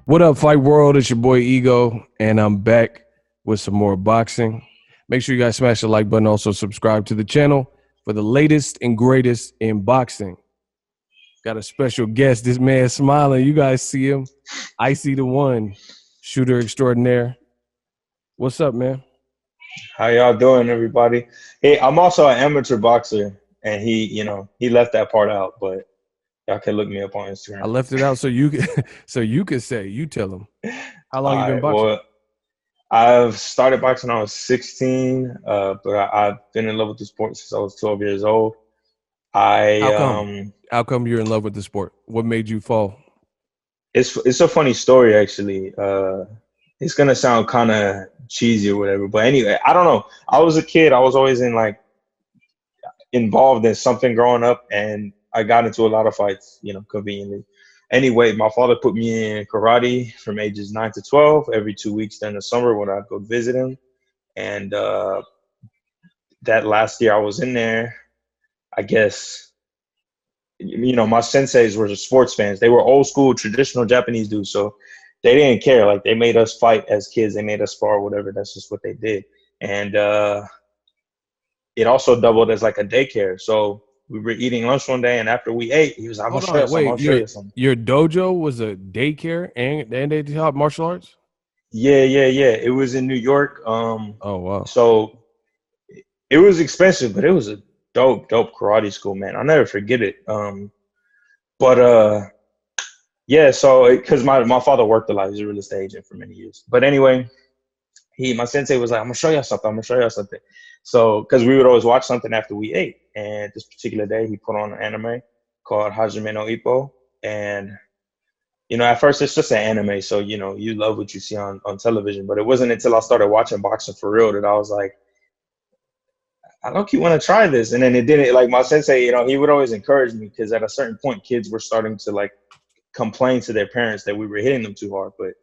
What up, Fight World? It's your boy Ego, and I'm back with some more boxing. Make sure you guys smash the like button. Also, subscribe to the channel for the latest and greatest in boxing. Got a special guest. This man smiling. You guys see him. Iccy the One, shooter extraordinaire. What's up, man? How y'all doing, everybody? Hey, I'm also an amateur boxer, and he left that part out, but y'all can look me up on I Instagram. left it out so you could say. You tell him. How long All you been right, boxing? well, I've started boxing when I was 16, but I've been in love with the sport since I was 12 years old. How come? How come you're in love with the sport? What made you fall? It's a funny story actually. It's gonna sound kind of cheesy or whatever, but anyway, I don't know. I was a kid. I was always involved in something growing up, and I got into a lot of fights, conveniently. Anyway, my father put me in karate from ages 9 to 12 every 2 weeks during the summer when I'd go visit him. And that last year I was in there, I guess, my senseis were sports fans. They were old school, traditional Japanese dudes. So they didn't care. Like, they made us fight as kids. They made us spar, whatever. That's just what they did. And it also doubled as like a daycare. So we were eating lunch one day, and after we ate, he was like, I'm gonna Hold show you on, something. wait. I'll show you something. Your dojo was a daycare and they taught martial arts? Yeah. It was in New York. Oh wow. So it was expensive, but it was a dope karate school, man. I'll never forget it. But yeah, so because my father worked a lot, he was a real estate agent for many years. But anyway, my sensei was like, I'm gonna show you something. I'm gonna show you something. So, because we would always watch something after we ate, and this particular day he put on an anime called Hajime no Ippo, and at first it's just an anime, so you love what you see on television. But it wasn't until I started watching boxing for real that I was like, I don't keep want to try this. And then it didn't. Like, my sensei, he would always encourage me, because at a certain point, kids were starting to like complain to their parents that we were hitting them too hard, but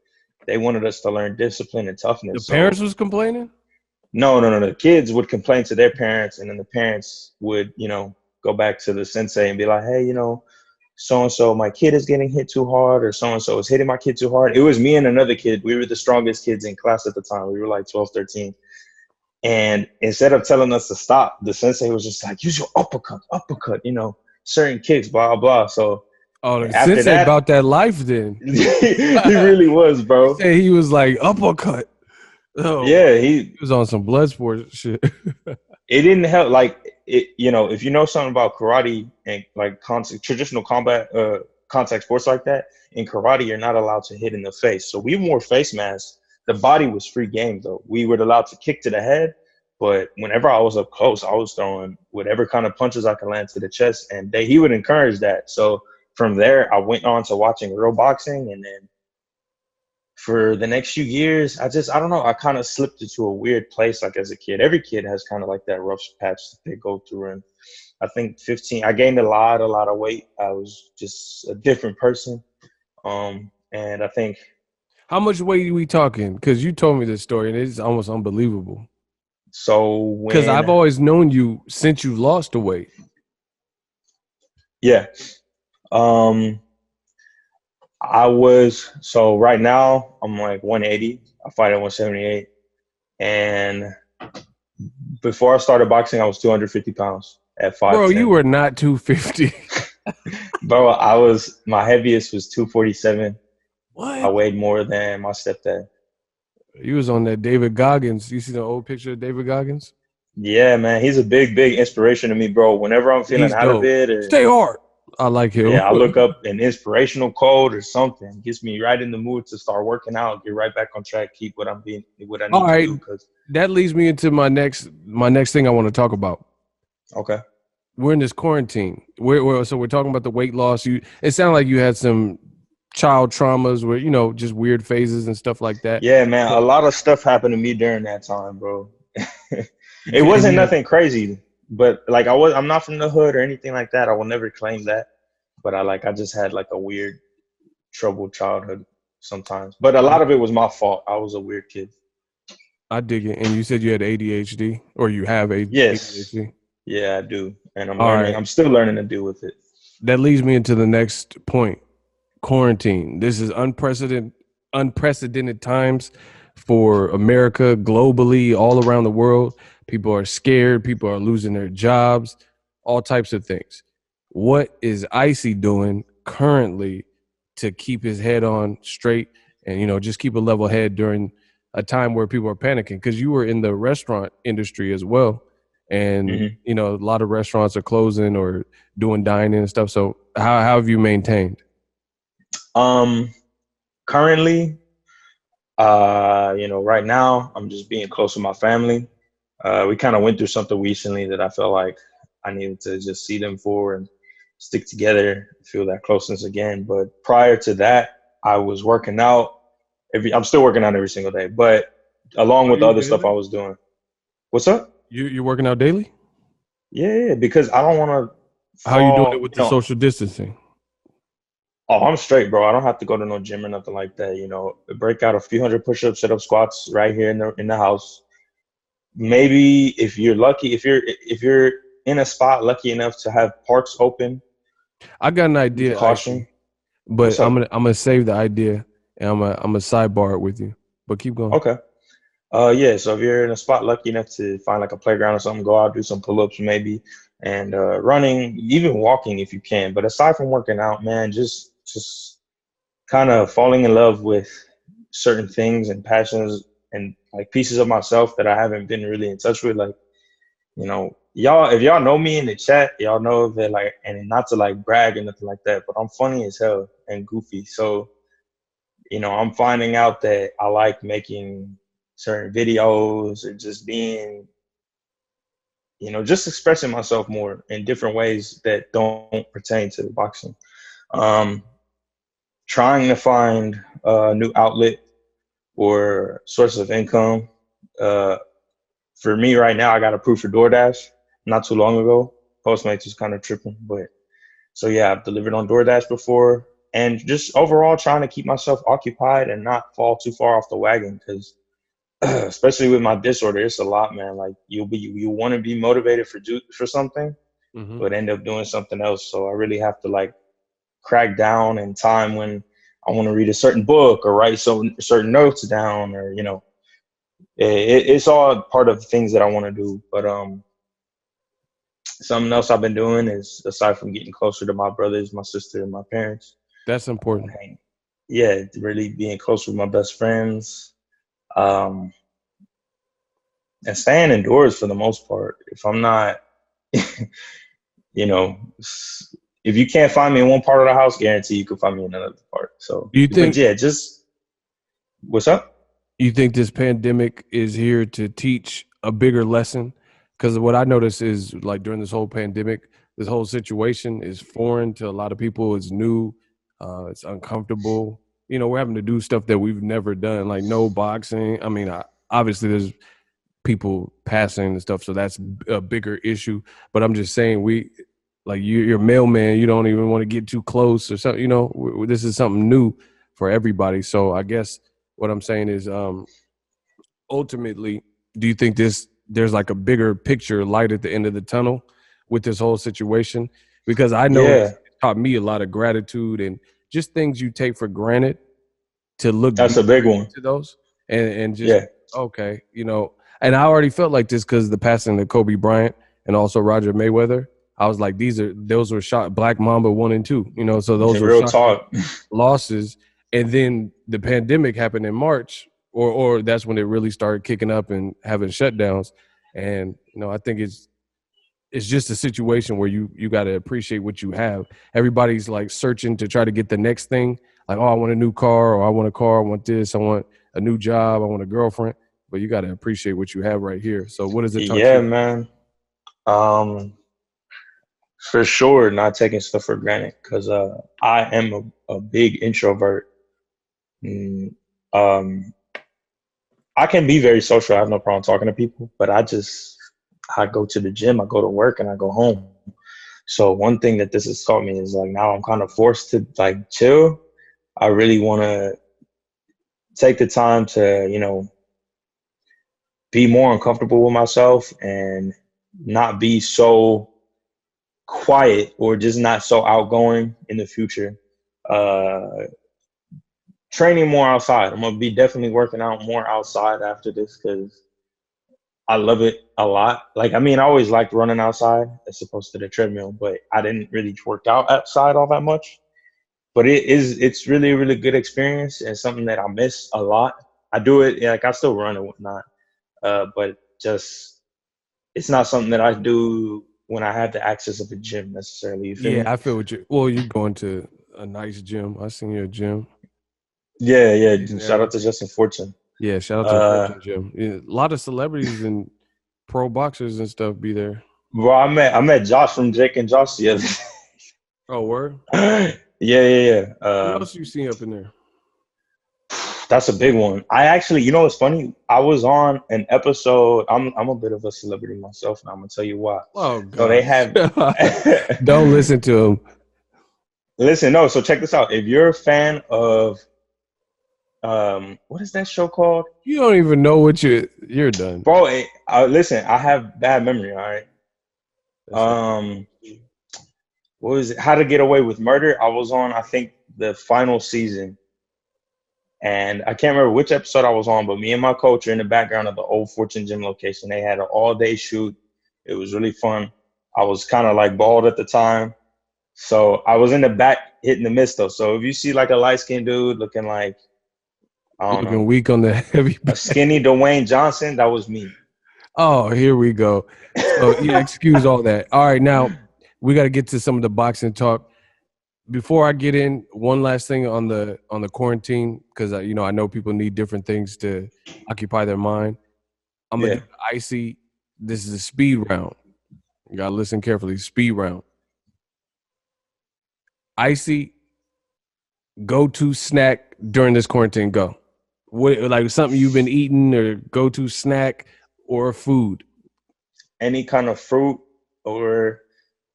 they wanted us to learn discipline and The toughness. parents So was complaining? no. The kids would complain to their parents, and then the parents would, go back to the sensei and be like, hey, so and so, my kid is getting hit too hard, or so and so is hitting my kid too hard. It was me and another kid. We were the strongest kids in class at the time. We were like 12, 13. And instead of telling us to stop, the sensei was just like, use your uppercut, certain kicks, blah, blah. So Oh, the after sensei that, about that life then. he really was, bro. Say he was like uppercut. Oh, Yeah, he was on some blood sports shit. it didn't help. Like, if you know something about karate and like traditional combat, contact sports like that, in karate, you're not allowed to hit in the face. So we wore face masks. The body was free game, though. We were allowed to kick to the head, but whenever I was up close, I was throwing whatever kind of punches I could land to the chest, and he would encourage that. So from there, I went on to watching real boxing, and then for the next few years, I don't know, I kind of slipped into a weird place. Like, as a kid, every kid has kind of like that rough patch that they go through. And I think 15, I gained a lot of weight. I was just a different person. And I think, How much weight are we talking? Because you told me this story and it's almost unbelievable. so Because I've when, always known you since you lost the weight. yeah, um, so right now I'm like 180. I fight at 178. And before I started boxing, I was 250 pounds at Bro, you 5'10". were not 250. Bro, my heaviest was 247. I What? weighed more than my stepdad. You was on that David Goggins. You see the old picture of David Goggins? Yeah, man, he's a big inspiration to me, bro. Whenever I'm feeling He's out of dope. it, or Stay hard. I like him. yeah, I look up an inspirational quote or something, gets me right in the mood to start working out, get right back on track, keep what I All need to right. do. Cause That leads me into my next thing I want to talk about. okay, We're in this quarantine. So we're talking about the weight loss. It sounded like you had some child traumas where, just weird phases and stuff like that. yeah, man, a So, lot of stuff happened to me during that time, bro. It and wasn't you, nothing crazy, but like I'm not from the hood or anything like that. I will never claim that, but I just had like a weird, troubled childhood sometimes. But a lot of it was my fault. I was a weird kid. I dig it. And you said you had ADHD or you have Yes, ADHD. yeah, I do, and I'm All learning. right. I'm still learning to deal with it. That leads me into the next point. Quarantine. This is unprecedented unprecedented times for America, globally, all around the world. People are scared. People are losing their jobs, all types of things. What is Iccy doing currently to keep his head on straight and, just keep a level head during a time where people are panicking? Because you were in the restaurant industry as well. And, Mhm. a lot of restaurants are closing or doing dining and stuff. So how have you maintained? Currently, right now I'm just being close with my family. We kind of went through something recently that I felt like I needed to just see them for and stick together, feel that closeness again. But prior to that, I was working out I'm still working out every single day, but along Are with the you other stuff I daily? was doing. What's up? You're working out daily? Yeah, because I don't want to How you doing it fall, with the social distancing? Oh, I'm straight, bro. I don't have to go to no gym or nothing like that. Break out a few hundred push-ups, sit-up squats right here in the house. Maybe if you're lucky, if you're in a spot lucky enough to have parks open I got an with idea, caution. Icy, but What's I'm up? gonna save the idea and I'm gonna sidebar it with you. But keep going. Okay. Yeah. So if you're in a spot lucky enough to find like a playground or something, go out, do some pull-ups maybe, and running, even walking if you can. But aside from working out, man, just kind of falling in love with certain things and passions and like pieces of myself that I haven't been really in touch with. Like, y'all, if y'all know me in the chat, y'all know that like, and not to like brag or nothing like that, but I'm funny as hell and goofy. So, I'm finding out that I like making certain videos or just being, just expressing myself more in different ways that don't pertain to the boxing. Um, Trying to find a new outlet or source of income. Uh, for me right now, I got approved for DoorDash not too long ago. Postmates is kind of tripping, but so yeah, I've delivered on DoorDash before, and just overall trying to keep myself occupied and not fall too far off the wagon because especially with my disorder, it's a lot, man. Like you want to be motivated for something, Hmm. but end up doing something else. So I really have to like crack down in time when I want to read a certain book or write some certain notes down, or it's all part of the things that I want to do. But something else I've been doing is, aside from getting closer to my brothers, my sister, and my parents, That's important. hang- yeah, really being close with my best friends, um, and staying indoors for the most part. If I'm not, you know, if you can't find me in one part of the house, guarantee you can find me in another part. So, Do you but think yeah, just what's up? you think this pandemic is here to teach a bigger lesson? Because what I notice is like during this whole pandemic, this whole situation is foreign to a lot of people. It's new. It's uncomfortable. We're having to do stuff that we've never done, like no boxing. I mean, obviously there's people passing and stuff, so that's a bigger issue. But I'm just saying, like you're a mailman, you don't even want to get too close or something. This is something new for everybody. So I guess what I'm saying is, ultimately, do you think there's like a bigger picture light at the end of the tunnel with this whole situation? Because I know Yeah, it's taught me a lot of gratitude and just things you take for granted to look that's a deeper big one. into those and just Yeah, okay, and I already felt like this because the passing of Kobe Bryant and also Roger Mayweather. I was like, those were shot Black Mamba 1 and 2, so those were real shocking talk. losses. And then the pandemic happened in March, or that's when it really started kicking up and having shutdowns. And I think it's just a situation where you got to appreciate what you have. Everybody's like searching to try to get the next thing. Like, oh, I want a new car, or I want a car, I want this, I want a new job, I want a girlfriend. But you got to appreciate what you have right here. So, what has it taught Yeah, you? man. Um, for sure, not taking stuff for granted because I am a big introvert. Mm, Um, I can be very social. I have no problem talking to people, but I go to the gym, I go to work, and I go home. So one thing that this has taught me is like now I'm kind of forced to like chill. I really want to take the time to, be more uncomfortable with myself and not be so quiet or just not so outgoing in the future. Uh, training more outside. I'm gonna be definitely working out more outside after this because I love it a lot. Like, I mean, I always liked running outside as opposed to the treadmill, but I didn't really work out outside all that much. But it's really a really good experience and something that I miss a lot. I do it, yeah, like I still run and whatnot, but just it's not something that I do when I have the access of a gym necessarily. You feel Yeah, me? I feel what you. Well, you're going to a nice gym. I seen your gym. Yeah, yeah. And Shout out everything. to Justin Fortune. Yeah, shout out to the Fortune Gym. Yeah, a lot of celebrities and pro boxers and stuff be there. Bro, I met Josh from Jake and Josh the other Oh, word? day. Yeah. Who else you seen up in there? That's a big one. I actually, you know what's funny? I was on an episode. I'm a bit of a celebrity myself, and I'm gonna tell you why. Oh So they gosh. have Don't listen to him. listen, no, so check this out. If you're a fan of what is that show called? You don't even know what you're done. Bro, listen, I have bad memory, all right. That's it. Um what was it? How to Get Away with Murder. I was on, I think, the final season. And I can't remember which episode I was on, but me and my coach are in the background of the old Fortune Gym location. They had an all-day shoot. It was really fun. I was kind of like bald at the time. So I was in the back hitting the mist though. So if you see like a light-skinned dude looking like, I don't Looking know, weak on the heavy a skinny Dwayne Johnson, that was me. Oh, here we go. So yeah, excuse all that. All right, now we got to get to some of the boxing talk. Before I get in, one last thing on the quarantine, because I know people need different things to occupy their mind. I'm gonna Yeah. do Iccy. This is a speed round. You gotta listen carefully. Speed round. Iccy, go to snack during this quarantine. Go. What, like something you've been eating or go to snack or food? Any kind of fruit or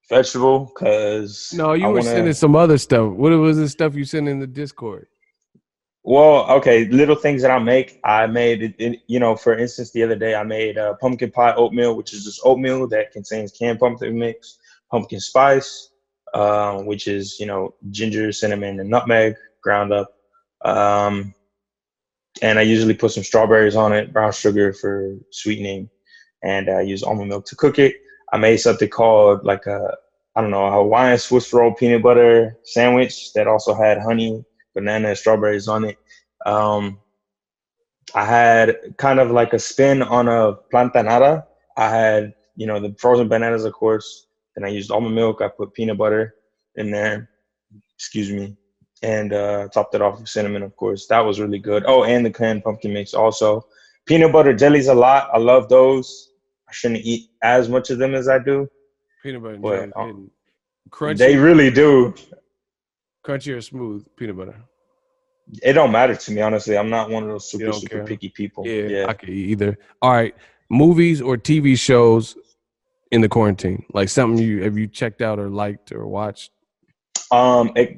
vegetable, because No, I you were want sending to. some other stuff. What was the stuff you sent in the Discord? Well, okay, little things that I make. I made for instance, the other day I made pumpkin pie oatmeal, which is just oatmeal that contains canned pumpkin mix, pumpkin spice, which is ginger, cinnamon, and nutmeg ground up. Um, and I usually put some strawberries on it, brown sugar for sweetening, and I use almond milk to cook it. I made something called like I don't know, a Hawaiian Swiss roll peanut butter sandwich that also had honey, banana, and strawberries on it. Um, I had kind of like a spin on a plantanada. I had, the frozen bananas, of course. Then I used almond milk. I put peanut butter in there. Excuse me. And topped it off with cinnamon, of course. That was really good. Oh, and the canned pumpkin mix also. Peanut butter jellies a lot. I love those. I shouldn't eat as much of them as I do, Peanut butter and but jelly. And they crunchy, really do. crunchy or smooth peanut butter. It don't matter to me, honestly. I'm not one of those You super, don't super care. picky people. Yeah, Yeah. I could eat either. All right, movies or TV shows in the quarantine, like something have you checked out or liked or watched?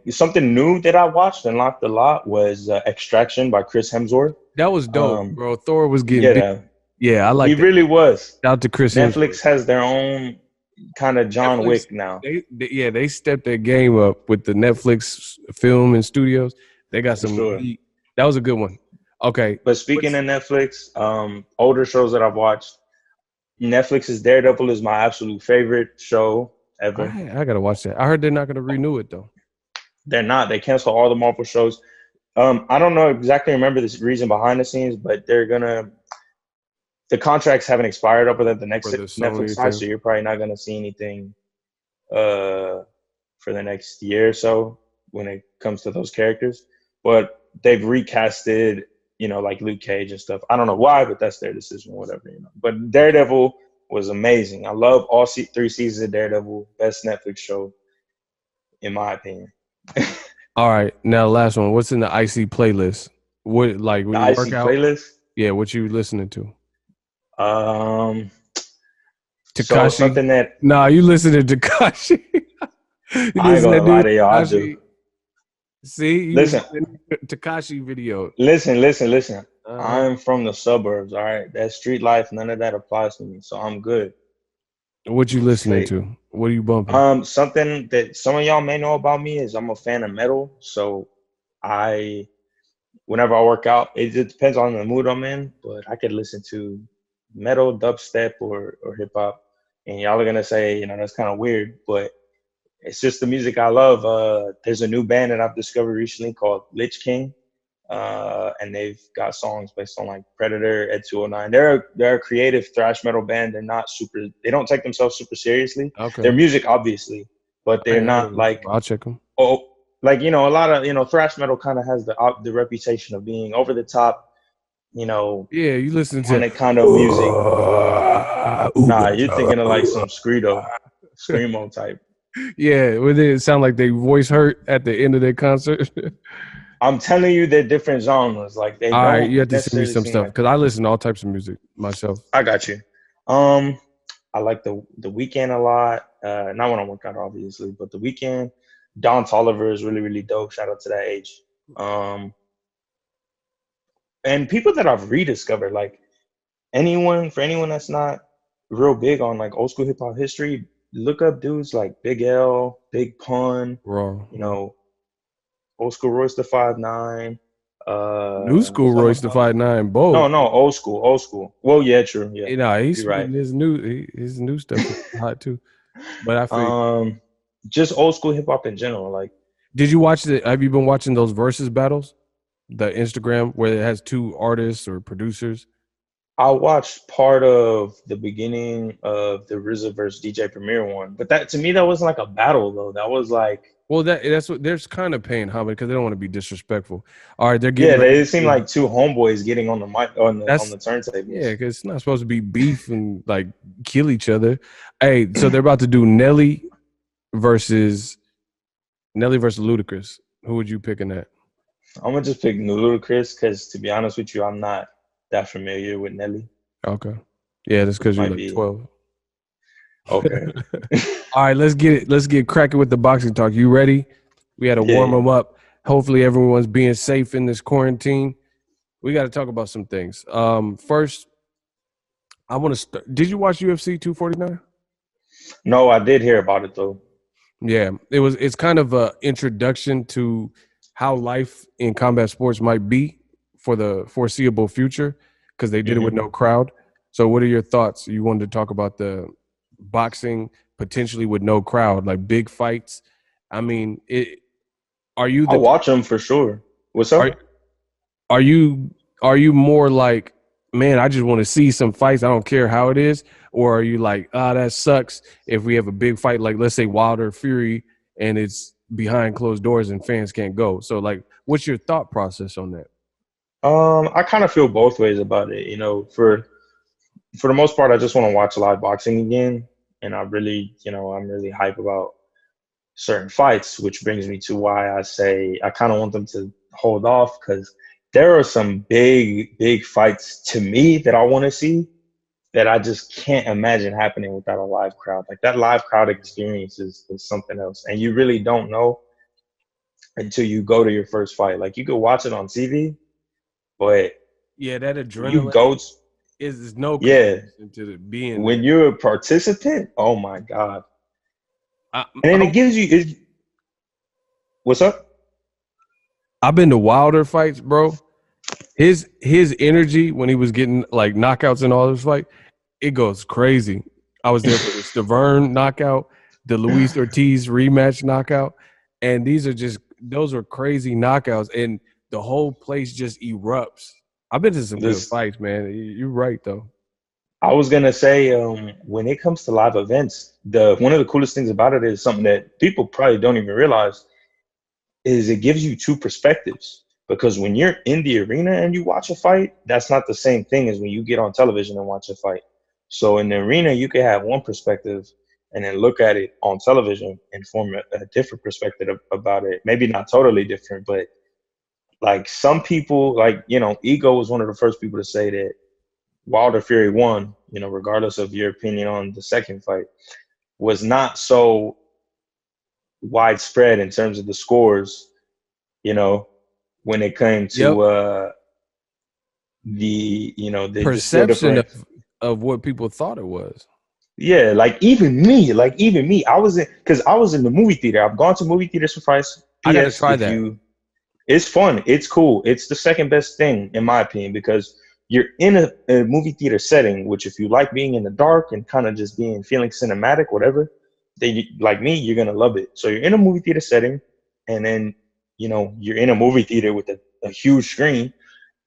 Something new that I watched and liked a lot was Extraction by Chris Hemsworth. That was dope, Um, bro. Thor was getting big. yeah, Yeah, I he like that. really was. Shout out to Chris Hemsworth. Netflix has their own kind of John Netflix, Wick now. they stepped their game up with the Netflix film and studios. They got For some sure. heat. That was a good one. Okay. But speaking of Netflix, older shows that I've watched, Netflix's Daredevil is my absolute favorite show ever. I gotta watch that. I heard they're not gonna renew it though. They're not. They cancel all the Marvel shows. I don't know exactly remember the reason behind the scenes, but the contracts haven't expired up at the next For the Netflix Sony side, thing. so you're probably not gonna see anything for the next year or so when it comes to those characters. But they've recasted, like Luke Cage and stuff. I don't know why, but that's their decision, whatever. But Daredevil was amazing. I love all three seasons of Daredevil. Best Netflix show, in my opinion. All right, now last one. What's in the Iccy playlist? What like when The you work Iccy out? playlist. Yeah, what you listening to? So Takashi. something that Nah, you listen to Takashi. You I ain't listen to gonna that lie dude to y'all, I do. Takashi. See, you was Listen, in the Takashi video. listen. Uh-huh. I'm from the suburbs, all right? That street life, none of that applies to me. So I'm good. What you listening Straight. to? What are you bumping? Something that some of y'all may know about me is I'm a fan of metal. So I whenever I work out. It just depends on the mood I'm in, but I could listen to metal, dubstep, or hip hop. And y'all are gonna say, that's kind of weird, but it's just the music I love. There's a new band that I've discovered recently called Lich King, and they've got songs based on like Predator, Ed 209. They're a creative thrash metal band. They're not super. They don't take themselves super seriously. Their Okay. music, obviously, but I they're ain't heard of not them like before. I'll check them. like a lot of thrash metal kind of has the reputation of being over the top, Yeah, you listen to kind of music. Nah, you're thinking of like some screamo type. yeah, would it sound like they voice hurt at the end of their concert? I'm telling you, they're different genres. Like they All right, don't you have to send me necessarily some seem stuff like because I listen to all types of music myself. I got you. Um, I like the weekend a lot. Not when I work out, obviously, but the weekend. Don Toliver is really, really dope. Shout out to that age. Um, and people that I've rediscovered, like for anyone that's not real big on like old school hip hop history, look up dudes like Big L, Big Pun, Raw. you know, old school Royce the 5'9". New school What's that Royce the motherfucker? 5'9" both. No, old school, old school. Well, yeah, true, yeah, He's you're right. spitting his new stuff is hot too. But I feel. Um, just old school hip hop in general. Like, Did you watch the? Have you been watching those versus battles? The Instagram where it has two artists or producers. I watched part of the beginning of the RZA versus DJ Premier one, but that to me that wasn't like a battle though. That was like, Well, that's what they're kind of paying homage because they don't want to be disrespectful. All right, they're getting yeah, ready they to seemed do. like two homeboys getting on the mic on That's the turntables. yeah, because it's not supposed to be beef and like kill each other. Hey, so they're about to do versus Nelly versus Ludacris. Who would you pick in that? I'm gonna just pick Ludacris because to be honest with you, I'm not that familiar with Nelly. Okay, yeah, that's Which because you're might like be 12. okay. All right, let's get it. Let's get cracking with the boxing talk. You ready? We had to Yeah, warm yeah. them up. Hopefully, everyone's being safe in this quarantine. We got to talk about some things. First, I want to start. Did you watch UFC 249? No, I did hear about it though. Yeah, it's kind of a introduction to how life in combat sports might be for the foreseeable future because they did it with Hmm. no crowd. So, what are your thoughts? You wanted to talk about the boxing potentially with no crowd, like big fights. I mean, are you I'll the watch them for sure. What's are up? are you are you more like, man, I just want to see some fights. I don't care how it is, or are you like, that sucks if we have a big fight, like let's say Wilder Fury, and it's behind closed doors and fans can't go. So, like, what's your thought process on that? I kind of feel both ways about it. For the most part, I just want to watch live boxing again, and I'm really hype about certain fights, which brings me to why I say I kind of want them to hold off because there are some big, big fights to me that I want to see that I just can't imagine happening without a live crowd. Like that live crowd experience is something else, and you really don't know until you go to your first fight. Like you could watch it on TV, but Yeah, that you adrenaline go, is no yeah, comparison to being when there. you're a participant, oh my God. I, And then I, it gives you, what's up? I've been to Wilder fights, bro. His energy when he was getting like knockouts and all this fight, it goes crazy. I was there for the Stavern knockout, the Luis Ortiz rematch knockout, and those are crazy knockouts, and the whole place just erupts. I've been to some good This, fights, man. You're right though. I was gonna say, when it comes to live events, the one of the coolest things about it is something that people probably don't even realize is it gives you two perspectives. Because when you're in the arena and you watch a fight, that's not the same thing as when you get on television and watch a fight. So in the arena, you can have one perspective and then look at it on television and form a different perspective about it. Maybe not totally different, but like some people, like, Ego was one of the first people to say that Wilder Fury won, regardless of your opinion on the second fight, was not so widespread in terms of the scores, you know, when it came Yep. to the score Perception difference. of what people thought it was. Yeah, like even me, I was in because I was in the movie theater. I've gone to movie theaters for fights. I got to PS, try if that. you It's fun. It's cool. It's the second best thing in my opinion because you're in a movie theater setting, which if you like being in the dark and kind of just feeling cinematic, whatever, then like me, you're gonna love it. So you're in a movie theater setting, and then you're in a movie theater with a huge screen.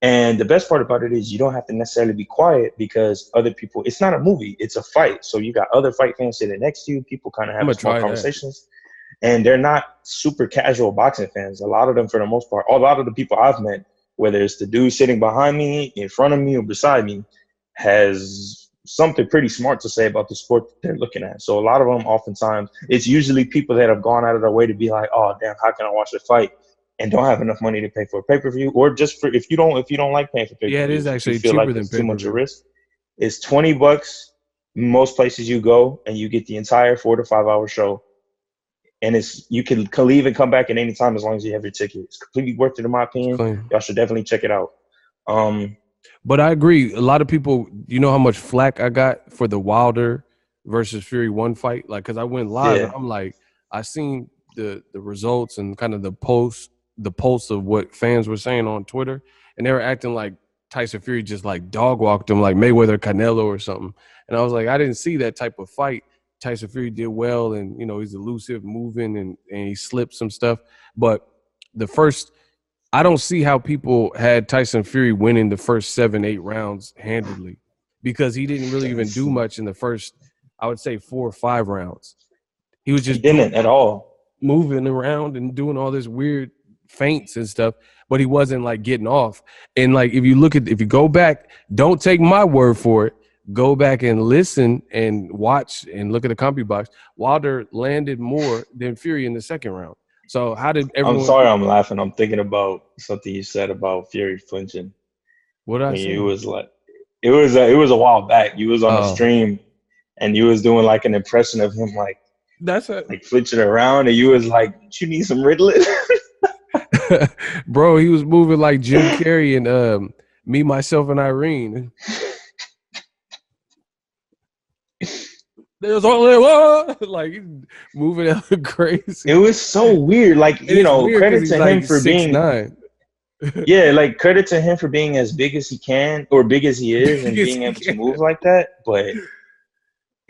And the best part about it is you don't have to necessarily be quiet because other people. It's not a movie; it's a fight. So you got other fight fans sitting next to you. People kind of I'm having gonna small try that. conversations, and they're not super casual boxing fans. A lot of them, for the most part, a lot of the people I've met, whether it's the dude sitting behind me, in front of me, or beside me, has something pretty smart to say about the sport that they're looking at. So a lot of them, oftentimes, it's usually people that have gone out of their way to be like, "Oh, damn, how can I watch a fight?" and don't have enough money to pay for a pay-per-view, or just for if you don't like paying for Yeah, it is pay-per-views, if you actually feel cheaper like than it's too pay per much a view. risk, it's $20 most places you go, and you get the entire 4 to 5 hour show. And you can leave and come back at any time as long as you have your ticket. It's completely worth it in my It's opinion. clean. Y'all should definitely check it out. But I agree. A lot of people, you know how much flack I got for the Wilder versus Fury 1 fight? Like, because I went live and Yeah, I'm like, I seen the results and kind of the pulse of what fans were saying on Twitter, and they were acting like Tyson Fury just like dog walked him like Mayweather Canelo or something. And I was like, I didn't see that type of fight. Tyson Fury did well, and he's elusive, moving, and he slipped some stuff. But the first I don't see how people had Tyson Fury winning the first 7-8 rounds handedly because he didn't really even do much in the first, I would say 4 or 5 rounds. He was he just doing didn't at all. moving around and doing all this weird feints and stuff, but he wasn't like getting off. And like if you go back, don't take my word for it. Go back and listen and watch and look at the CompuBox. Wilder landed more than Fury in the second round. So how did I'm everyone? sorry, I'm laughing. I'm thinking about something you said about Fury flinching What did I when say? you was like, it was a while back. You was on a Oh, stream, and you was doing like an impression of him that's a like flinching around, and you was like, "You need some Ritalin." bro. He was moving like Jim Carrey and Me, Myself, and Irene. There's only one. Like he's moving out It crazy, was so weird. Like, and it's weird because credit he's to him like for six being, nine. yeah, like credit to him for being as big as he can or big as he is and Because being he able to can't. move like that. But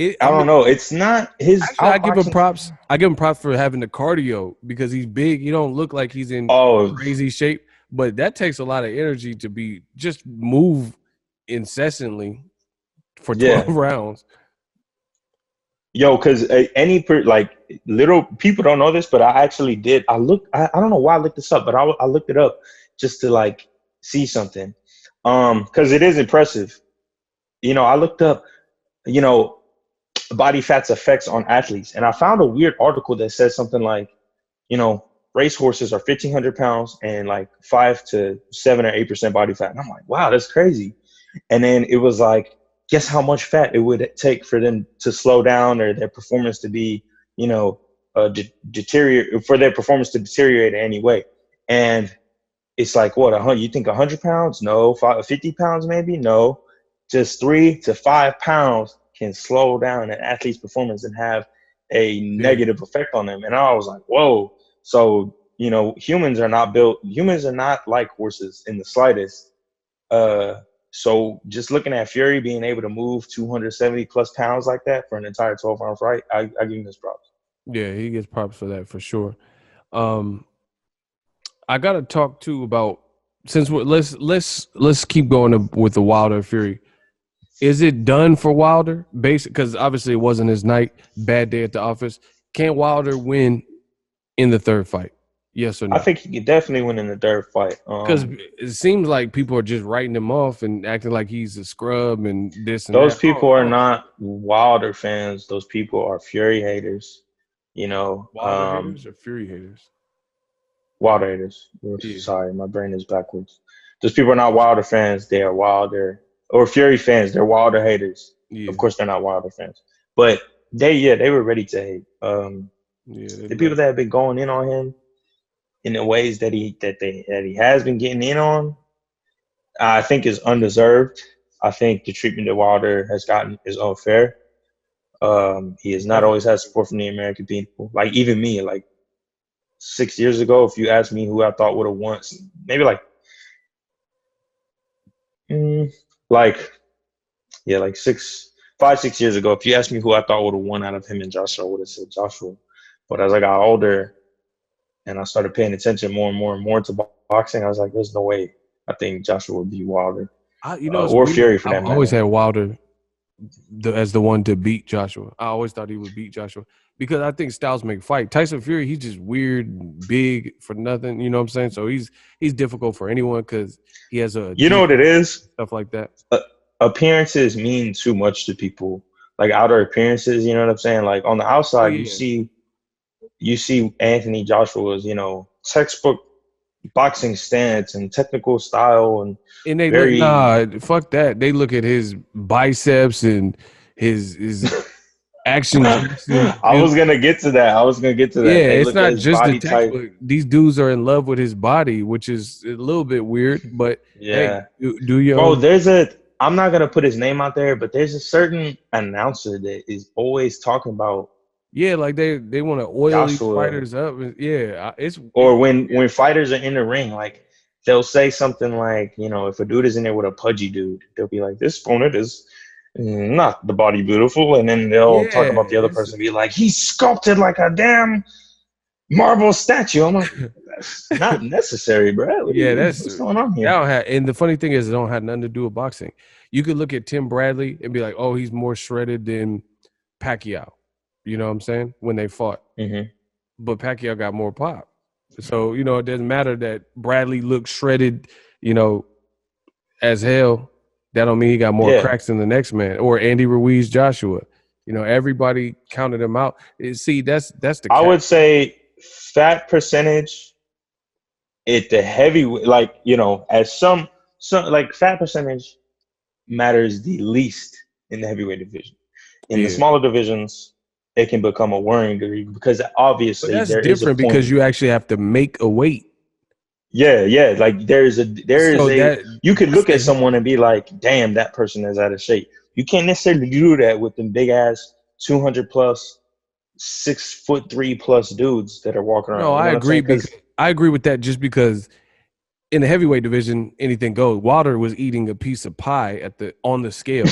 I I don't mean, know. It's not his actually, I give him outboxing. props. I give him props for having the cardio because he's big. He don't look like he's in Oh, crazy shape, but that takes a lot of energy to be just move incessantly for 12 yeah. rounds. Yo, because like little people don't know this, but I actually did. I don't know why I looked this up, but I looked it up just to like see something. Because it is impressive. I looked up, you know, body fat's effects on athletes. And I found a weird article that says something like, you know, racehorses are 1,500 pounds and like 5 to 7 or 8% body fat. And I'm like, wow, that's crazy. And then it was like, guess how much fat it would take for them to slow down or their performance to be, deteriorate for their performance to deteriorate in any way. And it's like, what, 100? You think 100 pounds? No. 50 pounds, maybe? No. Just 3 to 5 pounds can slow down an athlete's performance and have a Yeah. negative effect on them. And I was like, whoa. So, humans are not like horses in the slightest. So just looking at Fury being able to move 270 plus pounds like that for an entire 12 round fight, I give him his props. Yeah, he gets props for that for sure. Um, I gotta talk too about since let's keep going with the Wilder Fury. Is it done for Wilder? Basic because obviously it wasn't his night. Bad day at the office. Can Wilder win in the third fight? Yes or I no? think he could definitely win in the third fight. Because it seems like people are just writing him off and acting like he's a scrub and this and Those that. people I are don't see not Wilder fans. Those people are Fury haters. You know, Wilder haters or Fury haters. Wilder haters. Yeah, Sorry, my brain is backwards. Those people are not Wilder fans. They are Wilder or Fury fans. They're Wilder haters. Of yeah, course, they're not Wilder fans, but they were ready to hate. yeah. The people that have been going in on him in the ways that he has been getting in on, I think is undeserved. I think the treatment that Wilder has gotten is unfair. He has not always had support from the American people. Like even me, like 6 years ago, if you asked me who I thought would have won, maybe mm, like like 6 years ago, if you asked me who I thought would have won out of him and Joshua, I would have said Joshua. But as I got older and I started paying attention more and more and more to boxing, I was like, there's no way I think Joshua would be Wilder It's or weird. Fury for I've that always matter. had Wilder as the one to beat Joshua. I always thought he would beat Joshua because I think styles make fight. Tyson Fury, he's just weird, big for nothing. You know what I'm saying? So he's difficult for anyone because he has a You know deep what it is? stuff like that. Appearances mean too much to people. Like outer appearances, you know what I'm saying? Like on the Oh outside, yeah, you see Anthony Joshua's, textbook boxing stance and technical style and and they look very fuck that. They look at his biceps and his action gestures. I was gonna get to that. I was gonna get to Yeah, that. They it's look at not his just the body type. textbook. These dudes are in love with his body, which is a little bit weird. But hey, Yeah. do your Bro, own. I'm not gonna put his name out there, but there's a certain announcer that is always talking about Yeah, like they want to oil these Joshua. fighters up. Yeah, Or it's when weird. fighters are in the ring, like they'll say something like, if a dude is in there with a pudgy dude, they'll be like, this opponent is not the body beautiful, and then they'll talk Yeah, about the other person, be like, he's sculpted like a damn marble statue. I'm like, that's not necessary, bro. yeah. What's going on That here? don't have. And the funny thing is, it don't have nothing to do with boxing. You could look at Tim Bradley and be like, oh, he's more shredded than Pacquiao. You know what I'm saying? When they fought, Hmm. but Pacquiao got more pop. So it doesn't matter that Bradley looks shredded. You know, as hell, that don't mean he got more Yeah, cracks than the next man or Andy Ruiz Joshua. Everybody counted him out. See, that's the I cat. would say fat percentage at the heavyweight, like as some like fat percentage matters the least in the heavyweight division. In the Yeah. smaller divisions, it can become a worrying degree because But obviously that's there is a different point. because you actually have to make a weight. Yeah. Like So that you could that's look at the someone and be like, damn, that person is out of shape. You can't necessarily do that with them big ass 200 plus 6'3" plus dudes that are walking no, around. You I know what I'm agree saying? because Because I agree with that just because in the heavyweight division, anything goes. Wilder was eating a piece of pie on the scale.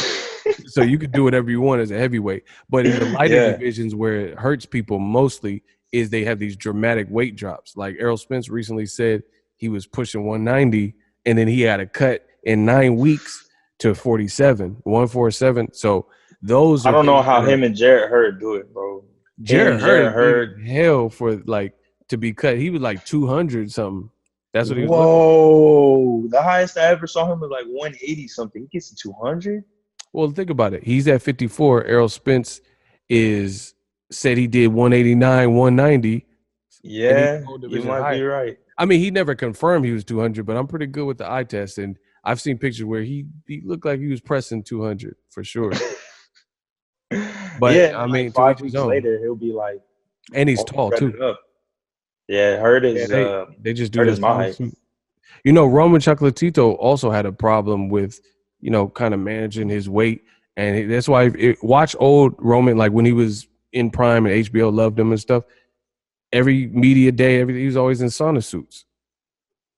So you could do whatever you want as a heavyweight. But in the lighter yeah, divisions where it hurts people mostly is they have these dramatic weight drops. Like Errol Spence recently said he was pushing 190 and then he had a cut in 9 weeks to 47, 147. So those I are don't know things how that are him and Jarrett Hurd do it, bro. Him, Jared Jarrett Hurd Hurd. eating hell for like to be cut. He was like 200 something. That's what he was looking. Whoa, the highest I ever saw him was like 180 something. He gets to 200. Well, think about it. He's at 54. Errol Spence is said he did 189, 190, and he's Yeah, whole you division might be higher. right. I mean, he never confirmed he was 200, but I'm pretty good with the eye test, and I've seen pictures where he looked like he was pressing 200 for sure. But Yeah, and I then like mean, to five each his weeks own. later, he'll be like And he's all tall too. shredded up. Yeah, Hurd Yeah, is they just do Hurd that is song. my height. Roman Chocolatito also had a problem with, kind of managing his weight. And that's why watch old Roman, like when he was in prime and HBO loved him and stuff. Every media day, everything, he was always in sauna suits.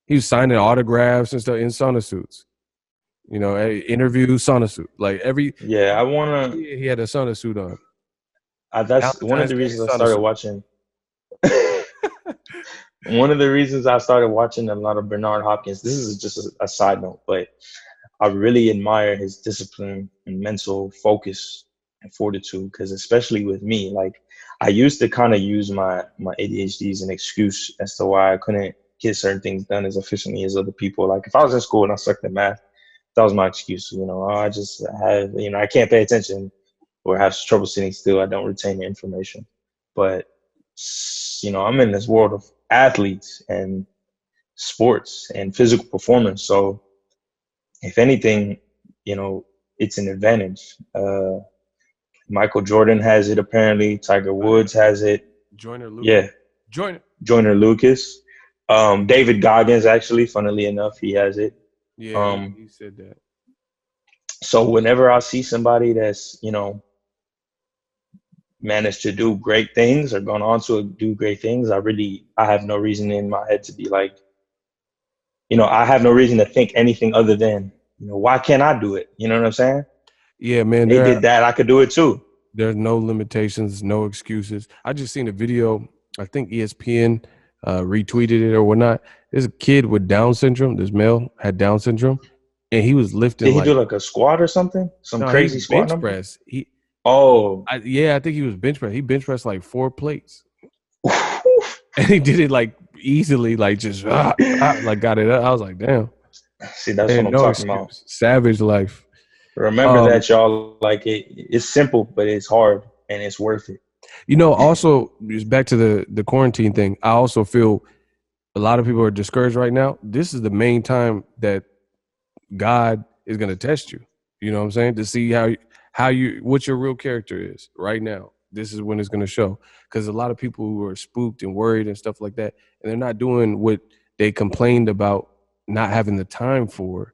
He was signing autographs and stuff in sauna suits. Interview, sauna suit. Like every Yeah, I wanna. he had a sauna suit on. That's one of Valentine's the Day reasons I sauna started suit. watching. One of the reasons I started watching a lot of Bernard Hopkins. This is just a side note, but I really admire his discipline and mental focus and fortitude because especially with me, like I used to kind of use my ADHD as an excuse as to why I couldn't get certain things done as efficiently as other people. Like if I was in school and I sucked at math, that was my excuse. Oh, I just have, I can't pay attention or have trouble sitting still. I don't retain the information. But I'm in this world of athletes and sports and physical performance. So if anything, you know, it's an advantage. Michael Jordan has it apparently. Tiger Woods has it. Joyner Lucas. Yeah, Joyner. Joyner Lucas. David Goggins actually, funnily enough, he has it. Yeah, Um, he said that. so whenever I see somebody that's managed to do great things or gone on to do great things, I have no reason in my head to be like, I have no reason to think anything other than, why can't I do it? You know what I'm saying? Yeah, man. They did that. I could do it too. There's no limitations, no excuses. I just seen a video. I think ESPN retweeted it or whatnot. There's a kid with Down syndrome. This male had Down syndrome, and he was lifting Did he like, do like a squat or something? Some no, he crazy squat bench number? press. Oh. I think he was bench press. He bench pressed like 4 plates, and he did it like easily, like just like got it up. I was like, damn. See, that's what And I'm no talking about. excuse. Savage life. Remember that, y'all. Like it's simple, but it's hard and it's worth it. Also, just back to the quarantine thing. I also feel a lot of people are discouraged right now. This is the main time that God is going to test you. You know what I'm saying? To see what your real character is right now. This is when it's going to show. Because a lot of people who are spooked and worried and stuff like that, and they're not doing what they complained about not having the time for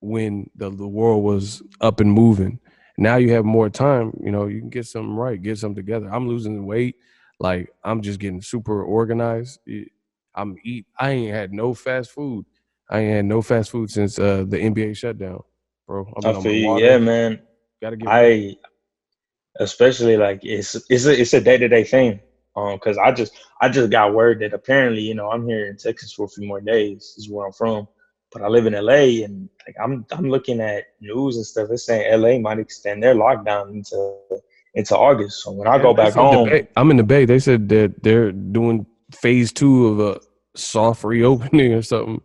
when the world was up and moving. Now you have more time, you can get something right, get something together. I'm losing weight. Like, I'm just getting super organized. I ain't had no fast food. I ain't had no fast food since the NBA shutdown, bro. I've I been on my feel you. water. Yeah, man. Gotta get right. Especially like it's a day-to-day thing. Because I just got word that apparently, I'm here in Texas for a few more days. This is where I'm from. But I live in LA, and like I'm looking at news and stuff. It's saying LA might extend their lockdown into August. So when I go back home, I'm in the Bay. They said that they're doing phase 2 of a soft reopening or something.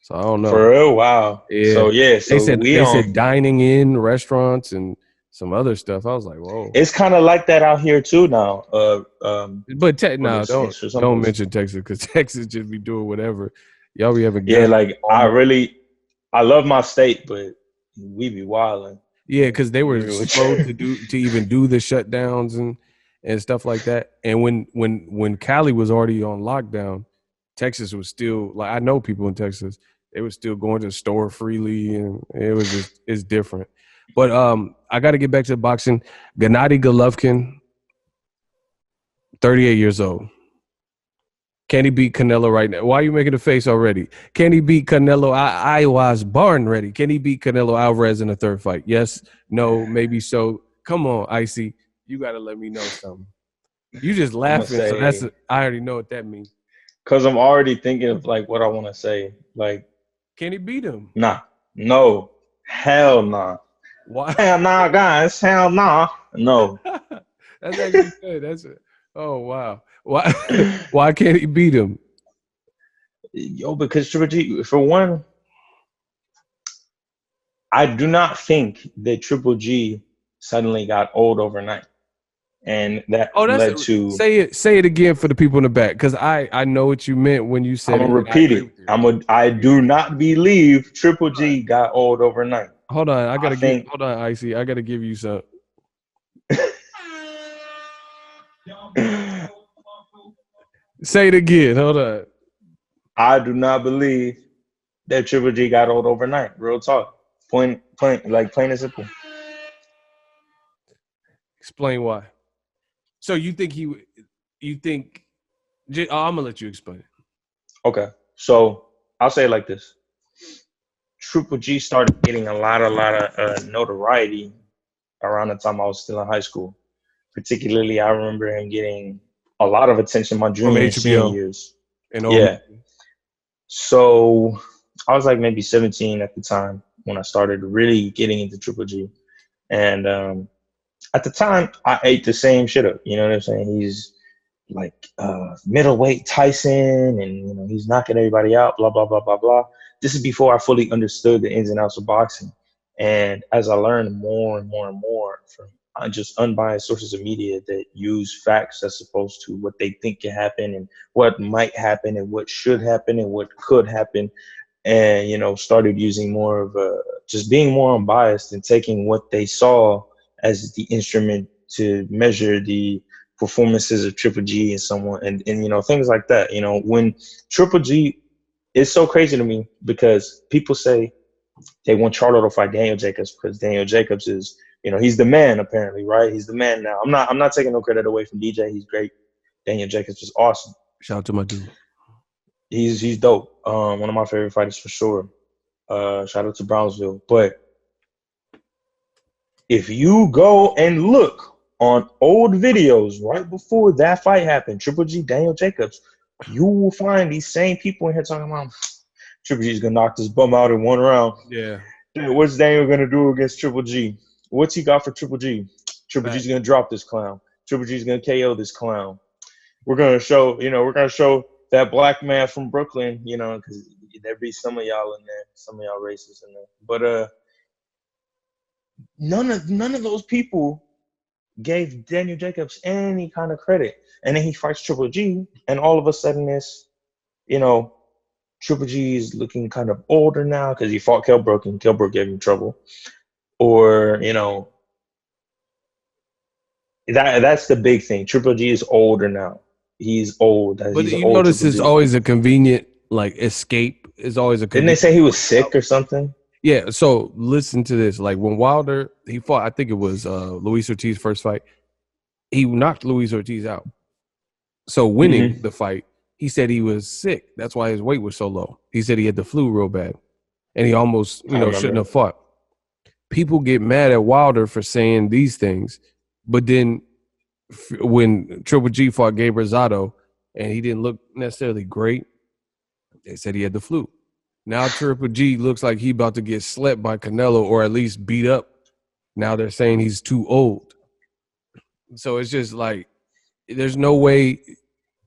So I don't know. For real, wow. Yeah. So yeah, so they said dining in restaurants and some other stuff. I was like, whoa. It's kind of like that out here too now. But don't mention Texas, because Texas just be doing whatever. Y'all be having I love my state, but we be wilding. Yeah, because they were slow to even do the shutdowns and stuff like that. And when Cali was already on lockdown, Texas was still, like, I know people in Texas, they were still going to the store freely, and it's different. But I got to get back to the boxing. Gennady Golovkin, 38 years old. Can he beat Canelo right now? Why are you making a face already? Can he beat Canelo? I was born ready. Can he beat Canelo Alvarez in a third fight? Yes, no, maybe so. Come on, Iccy. You got to let me know something. You just laughing, so I already know what that means. Because I'm already thinking of like what I want to say. Like, can he beat him? Nah. No. Hell nah. Why? Hell nah, guys. Hell nah. No. That's actually good. That's it. Oh, wow. Why can't he beat him? Yo, because Triple G, for one, I do not think that Triple G suddenly got old overnight. And that led to... Say it again for the people in the back, because I know what you meant when you said I'm going to repeat it. I do not believe Triple G got old overnight. Hold on. Hold on, Iccy. I got to give you some. Say it again. Hold on. I do not believe that Triple G got old overnight. Real talk. Plain and simple. Explain why. So you think I'm gonna let you explain it. Okay. So I'll say it like this. Triple G started getting a lot of notoriety around the time I was still in high school. Particularly, I remember him getting a lot of attention my junior and senior years. Yeah. So I was like maybe 17 at the time when I started really getting into Triple G. And at the time, I ate the same shit up. You know what I'm saying? He's like middleweight Tyson, and he's knocking everybody out, blah, blah, blah, blah, blah. This is before I fully understood the ins and outs of boxing. And as I learned more and more and more from just unbiased sources of media that use facts as opposed to what they think can happen and what might happen and what should happen and what could happen, and started using more of just being more unbiased and taking what they saw as the instrument to measure the performances of Triple G and someone and things like that. When Triple G, it's so crazy to me because people say they want Charlo to fight Daniel Jacobs because Daniel Jacobs is he's the man apparently, right? He's the man now. I'm not taking no credit away from DJ. He's great. Daniel Jacobs is awesome. Shout out to my dude. He's dope. One of my favorite fighters for sure. Shout out to Brownsville. But if you go and look on old videos right before that fight happened, Triple G, Daniel Jacobs, you will find these same people in here talking about Triple G's gonna knock this bum out in one round. Yeah. Dude, what's Daniel gonna do against Triple G? What's he got for Triple G? Triple G's gonna drop this clown. Triple G's gonna KO this clown. We're gonna show that black man from Brooklyn, because there be some of y'all in there, some of y'all racists in there. But none of those people gave Daniel Jacobs any kind of credit. And then he fights Triple G, and all of a sudden Triple G is looking kind of older now because he fought Kell Brook, and Kell Brook gave him trouble. Or, that's the big thing. Triple G is older now. He's old. But you notice it's always a convenient, escape. It's always a Didn't they say he was sick or something? Yeah, so listen to this. Like, when Wilder, he fought, I think it was Luis Ortiz's first fight, he knocked Luis Ortiz out. So winning the fight, he said he was sick. That's why his weight was so low. He said he had the flu real bad. And he almost, shouldn't have fought. People get mad at Wilder for saying these things, but then when Triple G fought Gabe Rosado and he didn't look necessarily great, they said he had the flu. Now Triple G looks like he about to get slept by Canelo or at least beat up. Now they're saying he's too old. So it's just like, there's no way.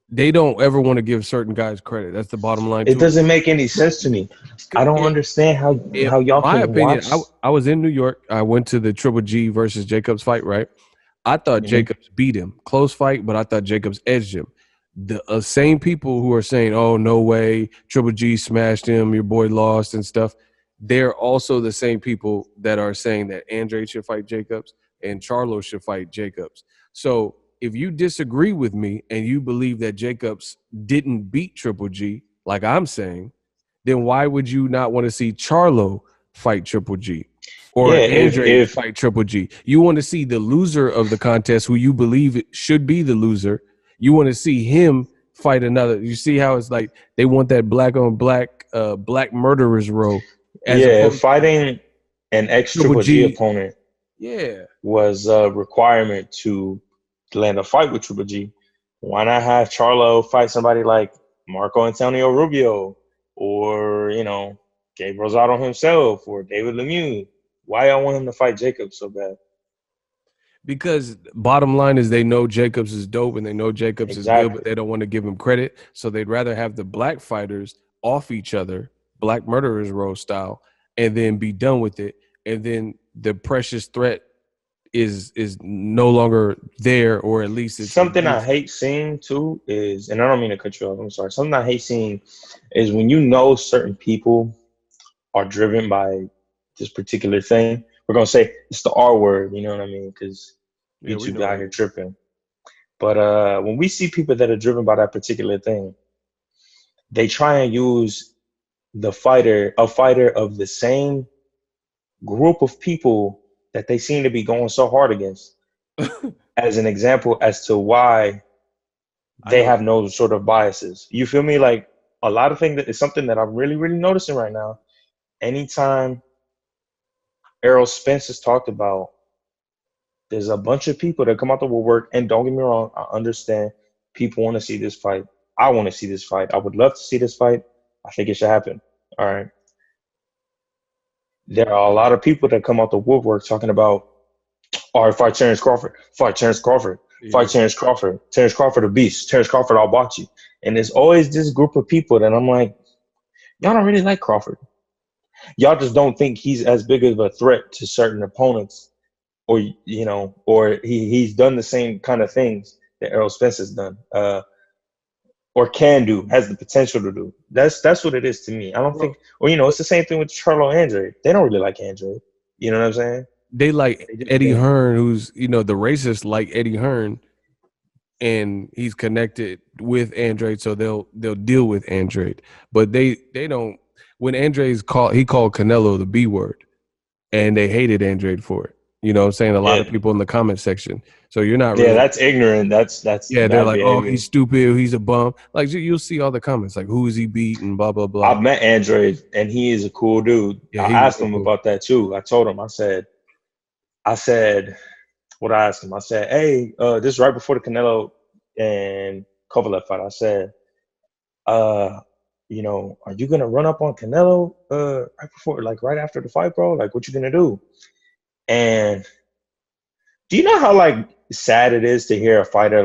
They don't ever want to give certain guys credit. That's the bottom line. It doesn't make any sense to me. I don't understand how y'all my can opinion, watch. I was in New York. I went to the Triple G versus Jacobs fight, right? I thought Jacobs beat him. Close fight, but I thought Jacobs edged him. The same people who are saying, oh, no way, Triple G smashed him, your boy lost and stuff, they're also the same people that are saying that Andre should fight Jacobs and Charlo should fight Jacobs. So if you disagree with me and you believe that Jacobs didn't beat Triple G, like I'm saying, then why would you not want to see Charlo fight Triple G? Or Andre fight Triple G? You want to see the loser of the contest, who you believe should be the loser. You want to see him fight another. You see how it's like they want that black on black, black murderers row. Fighting an ex-Triple G opponent was a requirement to land a fight with Triple G. Why not have Charlo fight somebody like Marco Antonio Rubio or, Gabe Rosado himself or David Lemieux? Why y'all want him to fight Jacobs so bad? Because bottom line is they know Jacobs is dope and they know Jacobs is good, but they don't want to give him credit. So they'd rather have the black fighters off each other, black murderers row style, and then be done with it. And then the precious threat is no longer there, or at least it's something I hate seeing too is, and I don't mean to cut you off, I'm sorry. Something I hate seeing is when certain people are driven by this particular thing. We're gonna say it's the R word, you know what I mean? Because YouTube out here tripping. But when we see people that are driven by that particular thing, they try and use a fighter of the same group of people that they seem to be going so hard against as an example as to why they have no sort of biases. You feel me? Like, a lot of things that is something that I'm really, really noticing right now. Anytime Errol Spence is talked about, there's a bunch of people that come out the woodwork, and don't get me wrong, I understand people want to see this fight. I want to see this fight. I would love to see this fight. I think it should happen. All right. There are a lot of people that come out the woodwork talking about, all right, fight Terrence Crawford, fight Terrence Crawford, fight Terrence Crawford, Terrence Crawford a beast, Terrence Crawford, I'll box you. And there's always this group of people that I'm like, y'all don't really like Crawford. Y'all just don't think he's as big of a threat to certain opponents, or he's done the same kind of things that Errol Spence has done, or can do, has the potential to do. That's what it is to me. I don't think, it's the same thing with Charlo Andre. They don't really like Andre. You know what I'm saying? They like Eddie Hearn, who's, the racists like Eddie Hearn, and he's connected with Andre, so they'll deal with Andre. But they don't. When he called Canelo the B word, and they hated Andre for it. You know what I'm saying? A lot Yeah, of people in the comment section. So you're not yeah, really. that's ignorant. That's Yeah, they're bad like, oh, behavior. he's stupid. He's a bum. Like you'll see all the comments, like, who is he beating? Blah blah blah. I've met Android, and he is a cool dude. Yeah, I he's asked real him cool. about that too. I told him, I said, what I asked him, I said, hey, this is right before the Canelo and Kovalev fight. I said, uh, are you gonna run up on Canelo right before, like right after the fight, bro? Like, what you gonna do? And do you know how like sad it is to hear a fighter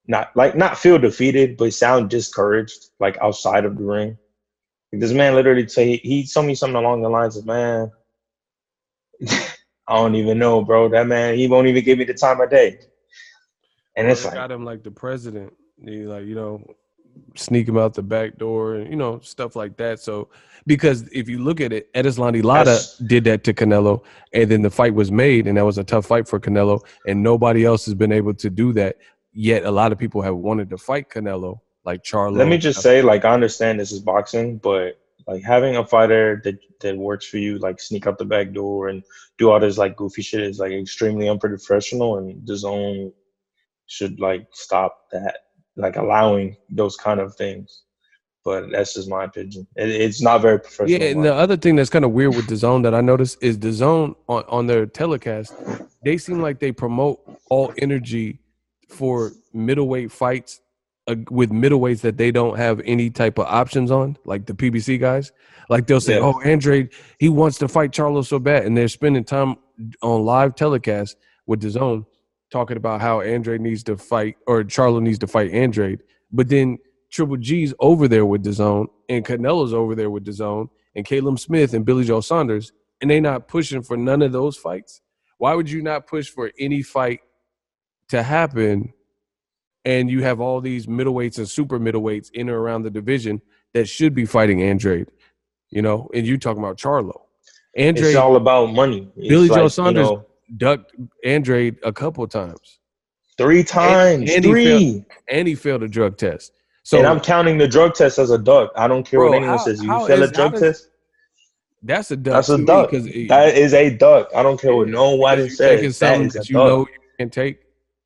not feel defeated, but sound discouraged, like outside of the ring? Like, this man literally say he told me something along the lines of, man, I don't even know, bro. That man, he won't even give me the time of day. And Bro, it's they like, got him like the president. They like, sneak him out the back door and stuff like that. So because if you look at it, Edislandi Lara that's did that to Canelo, and then the fight was made, and that was a tough fight for Canelo, and nobody else has been able to do that. Yet a lot of people have wanted to fight Canelo, like let Charlo me and just stuff. say, like, I understand this is boxing, but like having a fighter that works for you, like sneak out the back door and do all this like goofy shit is like extremely unprofessional, and the zone should like stop that, like allowing those kind of things. But that's just my opinion. It's not very Yeah, professional in and my the opinion. other thing that's kind of weird with the zone that I noticed is the zone on their telecast, they seem like they promote all energy for middleweight fights with middleweights that they don't have any type of options on, like the PBC guys. Like they'll say, Yeah, "Oh, Andre, he wants to fight Charlo so bad," and they're spending time on live telecast with the zone talking about how Andre needs to fight or Charlo needs to fight Andre, but then Triple G's over there with the zone, and Canelo's over there with the zone, and Caleb Smith and Billy Joe Saunders, and they not pushing for none of those fights. Why would you not push for any fight to happen? And you have all these middleweights and super middleweights in or around the division that should be fighting Andrade, and you talking about Charlo. it's Andrade, all about money. It's Billy Joe like, Saunders ducked Andrade a couple of times. three And, times, and he failed three. and he failed a drug test. And So, I'm counting the drug test as a duck. I don't care what bro, anyone says. You fail a how drug does test, that's a duck that's a to me duck. because That is a duck. I don't care what yeah, nobody because you're taking says. That something is a that you duck. know you can't take,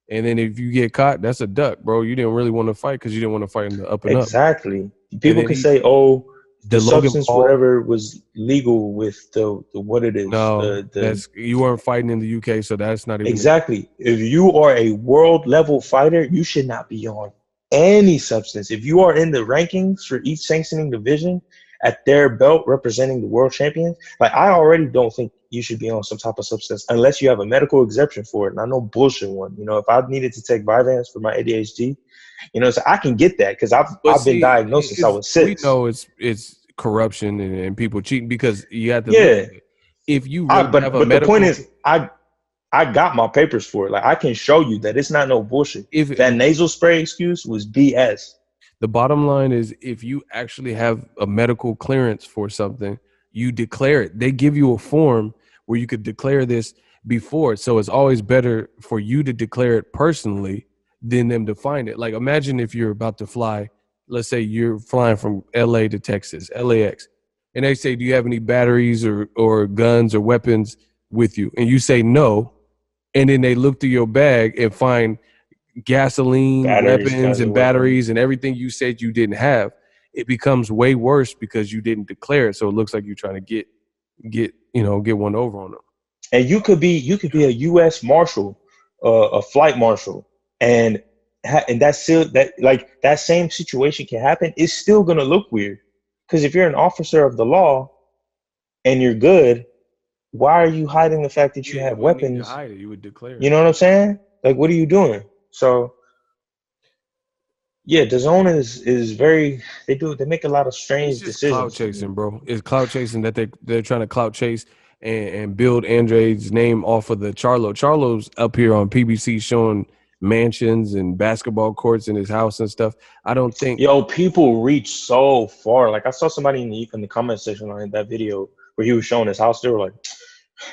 and then if you get caught, that's a duck, bro. You didn't really want to fight because you didn't want to fight in the up and up. Exactly. And People then can say, "Oh, the the Logan substance, Paul. whatever, was legal with the what it is." No, The that's you weren't fighting in the UK, so that's not even. Exactly. If you are a world level fighter, you should not be on any substance. If you are in the rankings for each sanctioning division at their belt representing the world champions, like I already don't think you should be on some type of substance unless you have a medical exception for it. And I know bullshit one. If I needed to take Vyvanse for my ADHD, so I can get that because I've But I've been see, diagnosed since I was we 6. know it's corruption and people cheating because you have to look Yeah. at it. If you I really have but a but the point medical, is I got my papers for it. Like I can show you that it's not no bullshit. if That nasal spray excuse was BS. the bottom line is if you actually have a medical clearance for something, you declare it. They give you a form where you could declare this before. So it's always better for you to declare it personally than them to find it. Like imagine if you're about to fly, let's say you're flying from LA to Texas, LAX, and they say, do you have any batteries or guns or weapons with you? And you say no. And then they look through your bag and find gasoline, Batteries, weapons, guys, or and weapons. batteries, and everything you said you didn't have, it becomes way worse because you didn't declare it. So it looks like you're trying to get one over on them. And you could be a U.S. Marshal, a flight marshal, and that's still that same situation can happen. It's still gonna look weird because if you're an officer of the law and you're good, why are you hiding the fact that you Yeah, you have wouldn't need to weapons? hide it. You would declare You it. know what I'm saying? Like, what are you doing? So yeah, the zone is very. They make a lot of It's strange just clout decisions to me. chasing, bro. It's clout chasing that they're trying to clout chase and build Andre's name off of the Charlo. Charlo's up here on PBC showing mansions and basketball courts in his house and stuff. I don't think. Yo, people reach so far. Like I saw somebody in the comment section on that video where he was showing his house. They were like,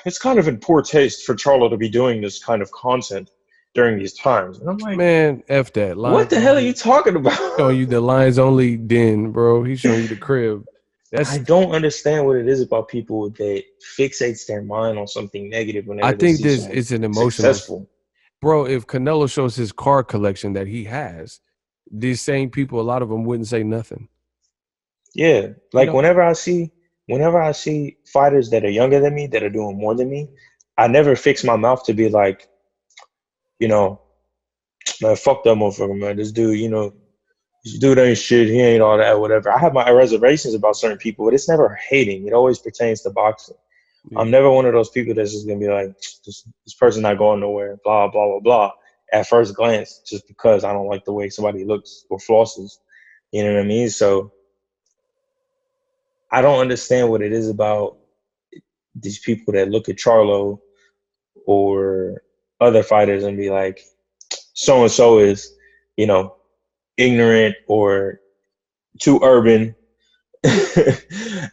"It's kind of in poor taste for Charlo to be doing this kind of content during these times." And I'm like, Man, F that. "What Lions the hell are you only. talking Showing about?" you the Lions only den, bro. He's showing you the crib. That's I don't understand what it is about people that fixates their mind on something negative I whenever they think see this someone it's an emotional successful. bro. If Canelo shows his car collection that he has, these same people, a lot of them wouldn't say nothing. Yeah, You like know, whenever I see fighters that are younger than me that are doing more than me, I never fix my mouth to be like, you know, man, fuck that motherfucker, man. This dude ain't shit. He ain't all that, whatever. I have my reservations about certain people, but it's never hating. It always pertains to boxing. I'm yeah. never one of those people that's just gonna be like, this person not going nowhere, blah blah blah blah. At first glance, just because I don't like the way somebody looks or flosses, you know what I mean? So I don't understand what it is about these people that look at Charlo or other fighters and be like, so and so is, you know, ignorant or too urban.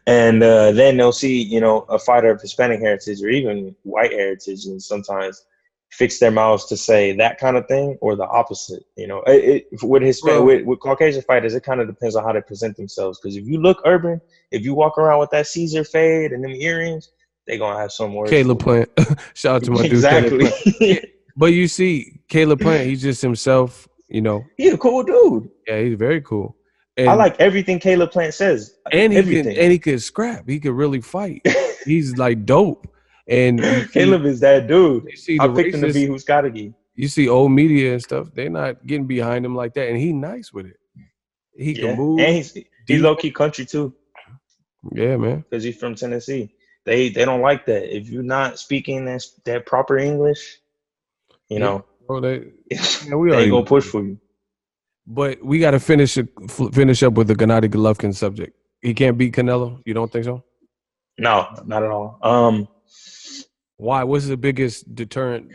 And then they'll see, a fighter of Hispanic heritage or even white heritage, and sometimes fix their mouths to say that kind of thing or the opposite. Bro, With Caucasian fighters, it kind of depends on how they present themselves. Because if you look urban, if you walk around with that Caesar fade and them earrings, they're gonna have some words Caleb for you. Plant. Shout out to my dude Caleb Exactly. Plant. Yeah, but you see, Caleb Plant, he's just himself. You know, He's a cool dude. yeah, he's very cool, I and like everything Caleb Plant says. Everything. he can scrap. He could really fight. He's like dope. And Caleb is that dude. you see I the picked him to be racists, Huskatagi. you see old media and stuff. They're not getting behind him like that, and he nice with it. He can Yeah, and move he deep. low key country too Yeah, man. because he's from Tennessee. They don't like that. If you're not speaking that proper English, you Yeah, know, bro. Man, we they ain't already gonna know. push for you. But we got to finish up with the Gennady Golovkin subject. He can't beat Canelo. You don't think so? No, not at all. Why? What's the biggest deterrent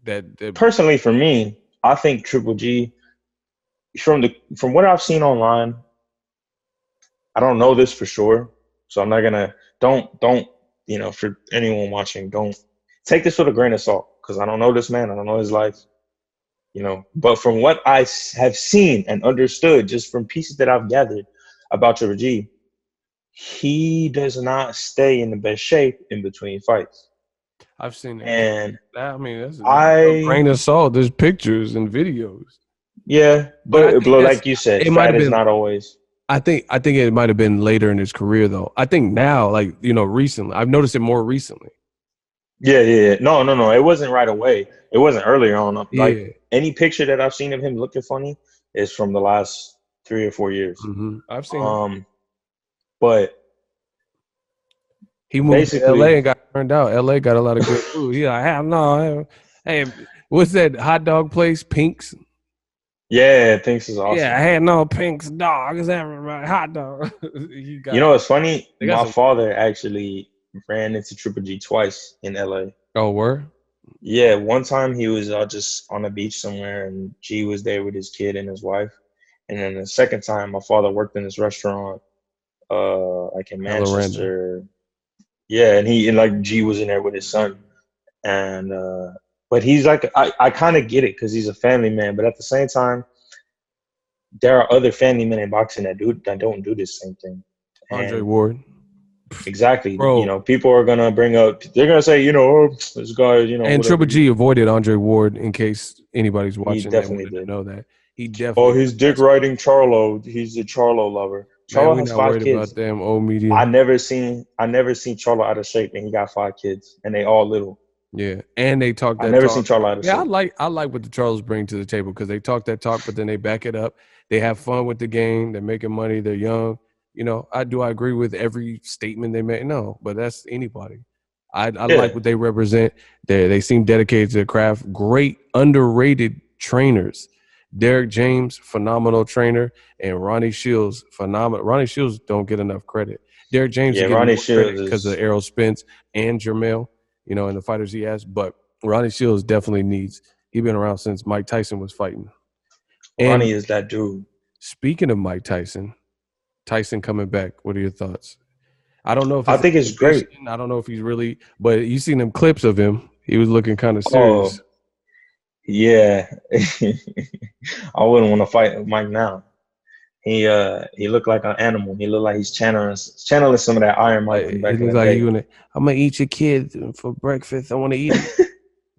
that Personally, for me, I think Triple G from what I've seen online. I don't know this for sure, so I'm not gonna don't for anyone watching, don't take this with a grain of salt because I don't know this man, I don't know his life, But from what have seen and understood, just from pieces that I've gathered about Triple G, he does not stay in the best shape in between fights, I've seen that too. and I mean, that's no I grain of salt. There's pictures and videos. yeah, But I but think like you said, it might fat have is been. not always. I think it might have been later in his career though. I think now, like recently, I've noticed it more recently. Yeah. No. It wasn't right away. It wasn't earlier on. Like Yeah, any picture that I've seen of him looking funny is from the last 3 or 4 years. I've seen it. But He moved to LA basically, and got turned out. LA got a lot of good food. He like, hell no. Hey, what's that hot dog place? Pink's. yeah, Thinks is Yeah, I awesome. had no Pink's dogs. Everybody hot dog. he You got. know what's funny? They got My some. father actually ran into Triple G twice in LA. Oh, were. Yeah, one time he was just on the beach somewhere, and G was there with his kid and his wife. And then the second time, my father worked in this restaurant, like in Hella random. Manchester. Yeah, and like G was in there with his son, and but he's like I kind of get it because he's a family man, but at the same time, there are other family men in boxing that don't do this same thing, Andre and Ward. exactly, Bro. people are gonna they're gonna say, oh, this guy, And whatever Triple G avoided Andre Ward in case anybody's he watching that definitely wanted to did. know that. He Oh, definitely he's got dick that. riding Charlo. He's a Charlo lover. Man, Charlo we has not five worried about kids. them old media. I never seen Charlo out of shape, and he got 5 kids, and they all little. Yeah, and they talk I that never seen talk. Charlo out of Yeah, shape. I like what the Charles bring to the table because they talk that talk, but then they back it up. They have fun with the game. They're making money. They're young. I agree with every statement they make. No, but that's anybody. I like Yeah, what they represent. They seem dedicated to the craft. Great underrated trainers. Derek James, phenomenal trainer, and Ronnie Shields, phenomenal. Ronnie Shields don't get enough credit. Derek James is yeah. getting Ronnie more credit Shields because of is Errol Spence and Jermell, and the fighters he has. But Ronnie Shields definitely needs. He's been around since Mike Tyson was fighting. And Ronnie is that dude. speaking of Mike Tyson, Tyson coming back. What are your thoughts? I don't know if I it's think it's great. exhibition. I don't know if he's really, but you seen them clips of him. He was looking kind of Oh serious. yeah, I wouldn't want to fight Mike now. He looked like an animal. He looked like he's channeling some of that Iron Mike from He back in looks the like day. you and I'm gonna eat your kid for breakfast. I want to eat him.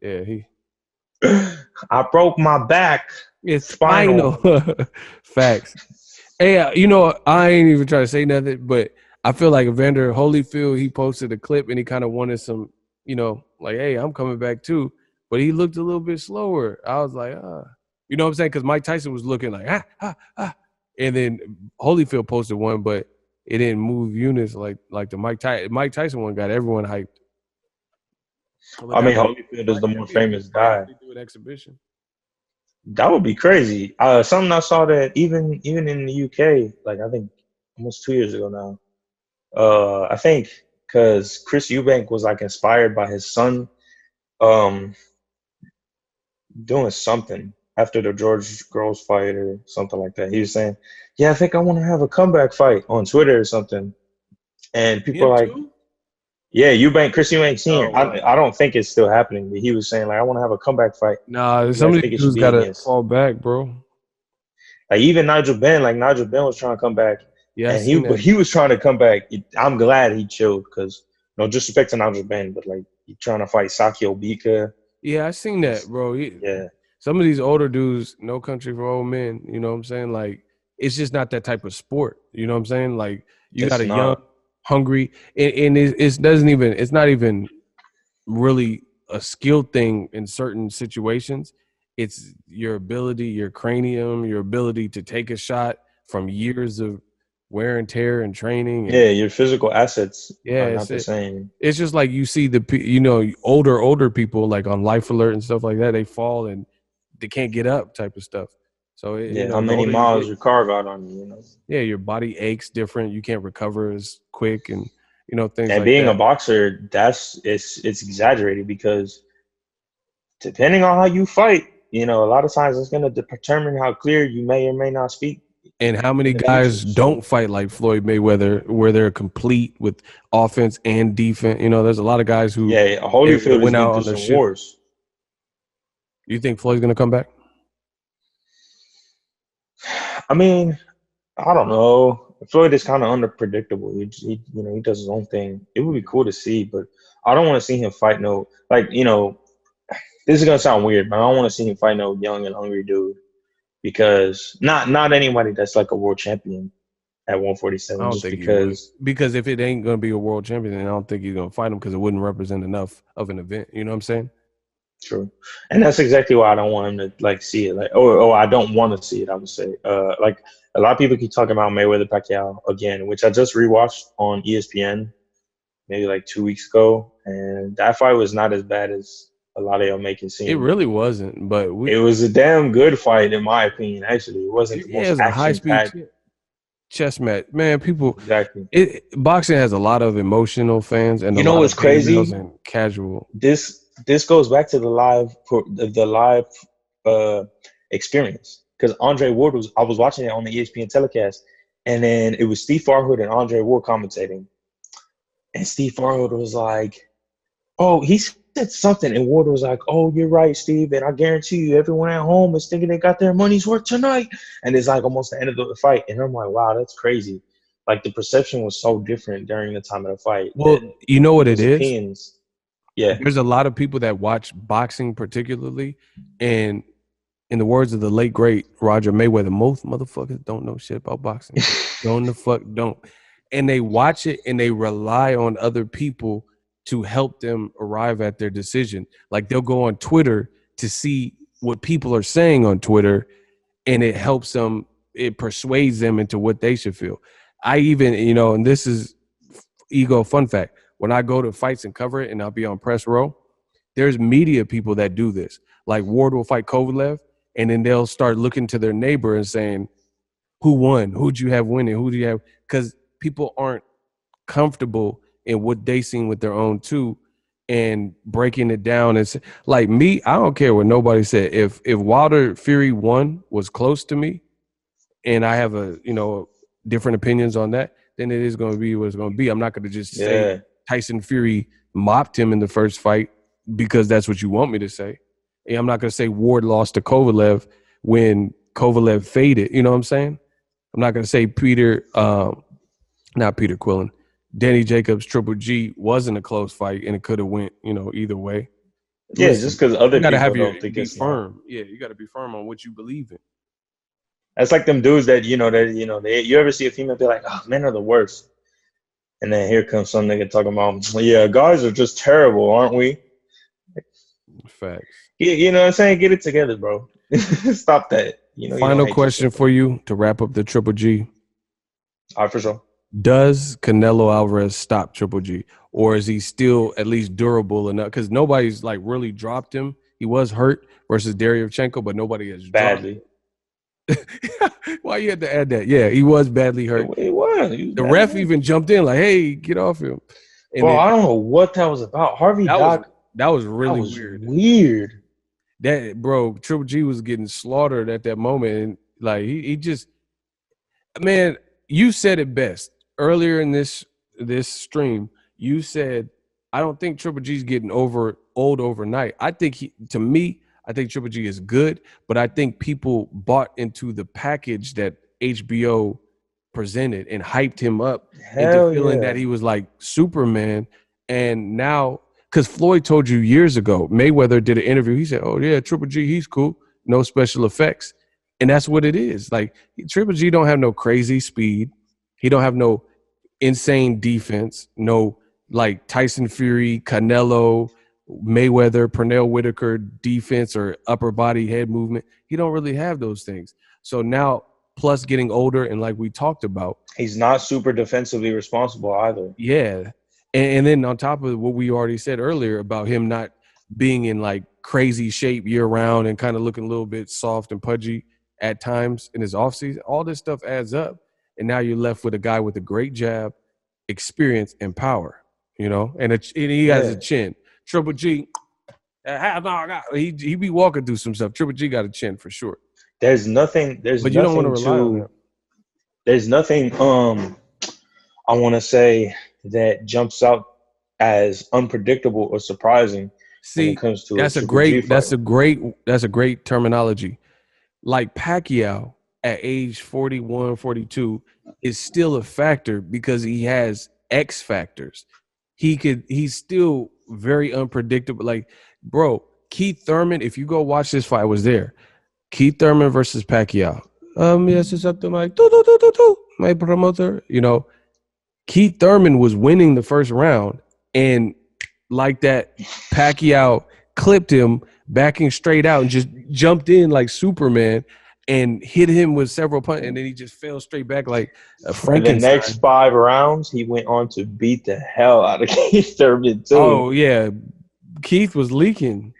Yeah, I broke my back. it's Spinal. final. Facts. Hey, I ain't even trying to say nothing, but I feel like Evander Holyfield, he posted a clip and he kind of wanted some, like, hey, I'm coming back too. But he looked a little bit slower. I was like, you know what I'm saying? Because Mike Tyson was looking like, and then Holyfield posted one, but it didn't move units like the Mike Tyson one got everyone hyped. I mean, Holyfield is the more famous guy. Do an exhibition. That would be crazy. Something I saw that even in the UK, like I think almost 2 years ago now. I think because Chris Eubank was like inspired by his son, um, doing something after the George Groves fight or something like that. He was saying, "Yeah, I think I want to have a comeback fight" on Twitter or something, and people Him are like, too? "Yeah, Chris Eubank Sr." Oh, wow. I don't think it's still happening, but he was saying like, "I want to have a comeback fight. Nah, You some guys of think these it should dudes be gotta against?" fall back, bro. Like even Nigel Benn, was trying to come back, Yeah, I and seen that. he was trying to come back. I'm glad he chilled because no disrespect to Nigel Benn, but like he trying to fight Sakio Bika. Yeah, I seen that, bro. Yeah, Some of these older dudes, no country for old men. You know what I'm saying? Like, it's just not that type of sport. You know what I'm saying? Like, you got it's a young, not. hungry, and it doesn't even. It's not even really a skill thing in certain situations. It's your ability, your cranium, your ability to take a shot from years of wear and tear and training. And Yeah, your physical assets yeah, are not the same. it's just like you see older people like on Life Alert and stuff like that. They fall and they can't get up, type of stuff. So Yeah, how the many older you miles get, your car got on you, you know? yeah, your body aches different. You can't recover as quick, and things And like being a that. boxer, it's exaggerated because depending on how you fight, a lot of times it's going to determine how clear you may or may not speak And how many in the future. guys don't So fight like Floyd Mayweather, where they're complete with offense and defense? There's a lot of guys who yeah, they Holyfield has went been out through on their some shit. wars. You think Floyd's gonna come back? I mean, I don't know. Floyd is kind of unpredictable. He does his own thing. It would be cool to see, but I don't want to see him fight no like this is gonna sound weird, but I don't want to see him fight no young and hungry dude because not anybody that's like a world champion at I 147. don't Just think he would, because, because if it ain't gonna be a world champion, then I don't think he's gonna fight him, because it wouldn't represent enough of an event. You know what I'm saying? true, and that's exactly why I don't want him to like see it. Like, or I don't want to see it. I would say, like a lot of people keep talking about Mayweather Pacquiao again, which I just rewatched on ESPN maybe like 2 weeks ago, and that fight was not as bad as a lot of y'all make it It seem. really wasn't, but It was a damn good fight in my opinion. Actually, it wasn't the yeah, most it's a high action speed packed. chess match. Man, people, Exactly. boxing has a lot of emotional fans and a You know lot of what's beta males crazy? and casual. This goes back to the live uh, experience because Andre Ward I was watching it on the ESPN telecast, and then it was Steve Farhood and Andre Ward commentating, and Steve Farhood was like, "Oh, he said something," and Ward was like, "Oh, you're right, Steve, and I guarantee you, everyone at home is thinking they got their money's worth tonight." And it's like almost the end of the fight, and I'm like, "Wow, that's crazy." Like the perception was so different during the time of the fight Well, that you know what it people's is? opinions. Yeah. There's a lot of people that watch boxing particularly, and in the words of the late great Roger Mayweather, most motherfuckers don't know shit about boxing. Don't the fuck don't. And they watch it and they rely on other people to help them arrive at their decision. Like they'll go on Twitter to see what people are saying on Twitter, and it helps them, it persuades them into what they should feel. I even, and this is ego fun fact, when I go to fights and cover it and I'll be on press row, there's media people that do this. Like Ward will fight Kovalev, and then they'll start looking to their neighbor and saying, who won? Who'd you have winning? Who do you have? Because people aren't comfortable in what they seen with their own too, and breaking it down. And like me, I don't care what nobody said. If Wilder Fury 1 was close to me, and I have different opinions on that, then it is going to be what it's going to be. I'm not going to just say Yeah. Tyson Fury mopped him in the first fight because that's what you want me to say. And I'm not going to say Ward lost to Kovalev when Kovalev faded. You know what I'm saying? I'm not going to say not Peter Quillen. Danny Jacobs Triple G wasn't a close fight, and it could have went, either way. Yeah, just Listen, because you other got to people have don't think be it's not. firm. Yeah, you got to be firm on what you believe in. That's like them dudes that you ever see a female be like, "Oh, men are the worst," and then here comes some nigga talking about, "Yeah, guys are just terrible, aren't we?" Facts. You know what I'm saying? Get it together, bro. Stop that. You don't Final hate question yourself. for you to wrap up the Triple G. All right, for sure. Does Canelo Alvarez stop Triple G, or is he still at least durable enough? Because nobody's like really dropped him. He was hurt versus Deryevchenko, but nobody has dropped Badly. him. Why you had to add that? Yeah, he was badly hurt. It was. He was The badly ref hurt. even jumped in like, "Hey, get off him!" And Bro, then I don't know what that was about. Harvey that was Doc, that was that really was weird. weird. That bro, Triple G was getting slaughtered at that moment, and like he just, man, you said it best earlier in this stream. You said, I don't think Triple G's getting old overnight. I think I think Triple G is good, but I think people bought into the package that HBO presented and hyped him up into Hell feeling yeah. that he was like Superman. And now, because Floyd told you years ago, Mayweather did an interview. He said, "Oh yeah, Triple G, he's cool, no special effects," and that's what it is. Like Triple G don't have no crazy speed. He don't have no insane defense. No like Tyson Fury, Canelo, Mayweather, Pernell Whitaker defense or upper body head movement. He don't really have those things. So now, plus getting older and like we talked about, He's not super defensively responsible either. yeah. And then on top of what we already said earlier about him not being in like crazy shape year round and kind of looking a little bit soft and pudgy at times in his offseason, all this stuff adds up. And now you're left with a guy with a great jab, experience, and power, and he has a chin. Triple G, he be walking through some stuff. Triple G got a chin for sure. There's nothing But you don't want to rely on him. there's nothing I want to say that jumps out as unpredictable or surprising when it See, comes to a that's a Triple G great fighter. that's a great terminology. Like Pacquiao at age 41, 42 is still a factor because he has X factors. He's still very unpredictable. Like, bro, Keith Thurman, if you go watch this fight, I was there. Keith Thurman versus Pacquiao. Yes, it's up to my promoter. Keith Thurman was winning the first round, and like that, Pacquiao clipped him, backing straight out, and just jumped in like Superman and hit him with several punches, and then he just fell straight back like a And the Frankenstein. next 5 rounds, he went on to beat the hell out of Keith Thurman too. Oh yeah, Keith was leaking,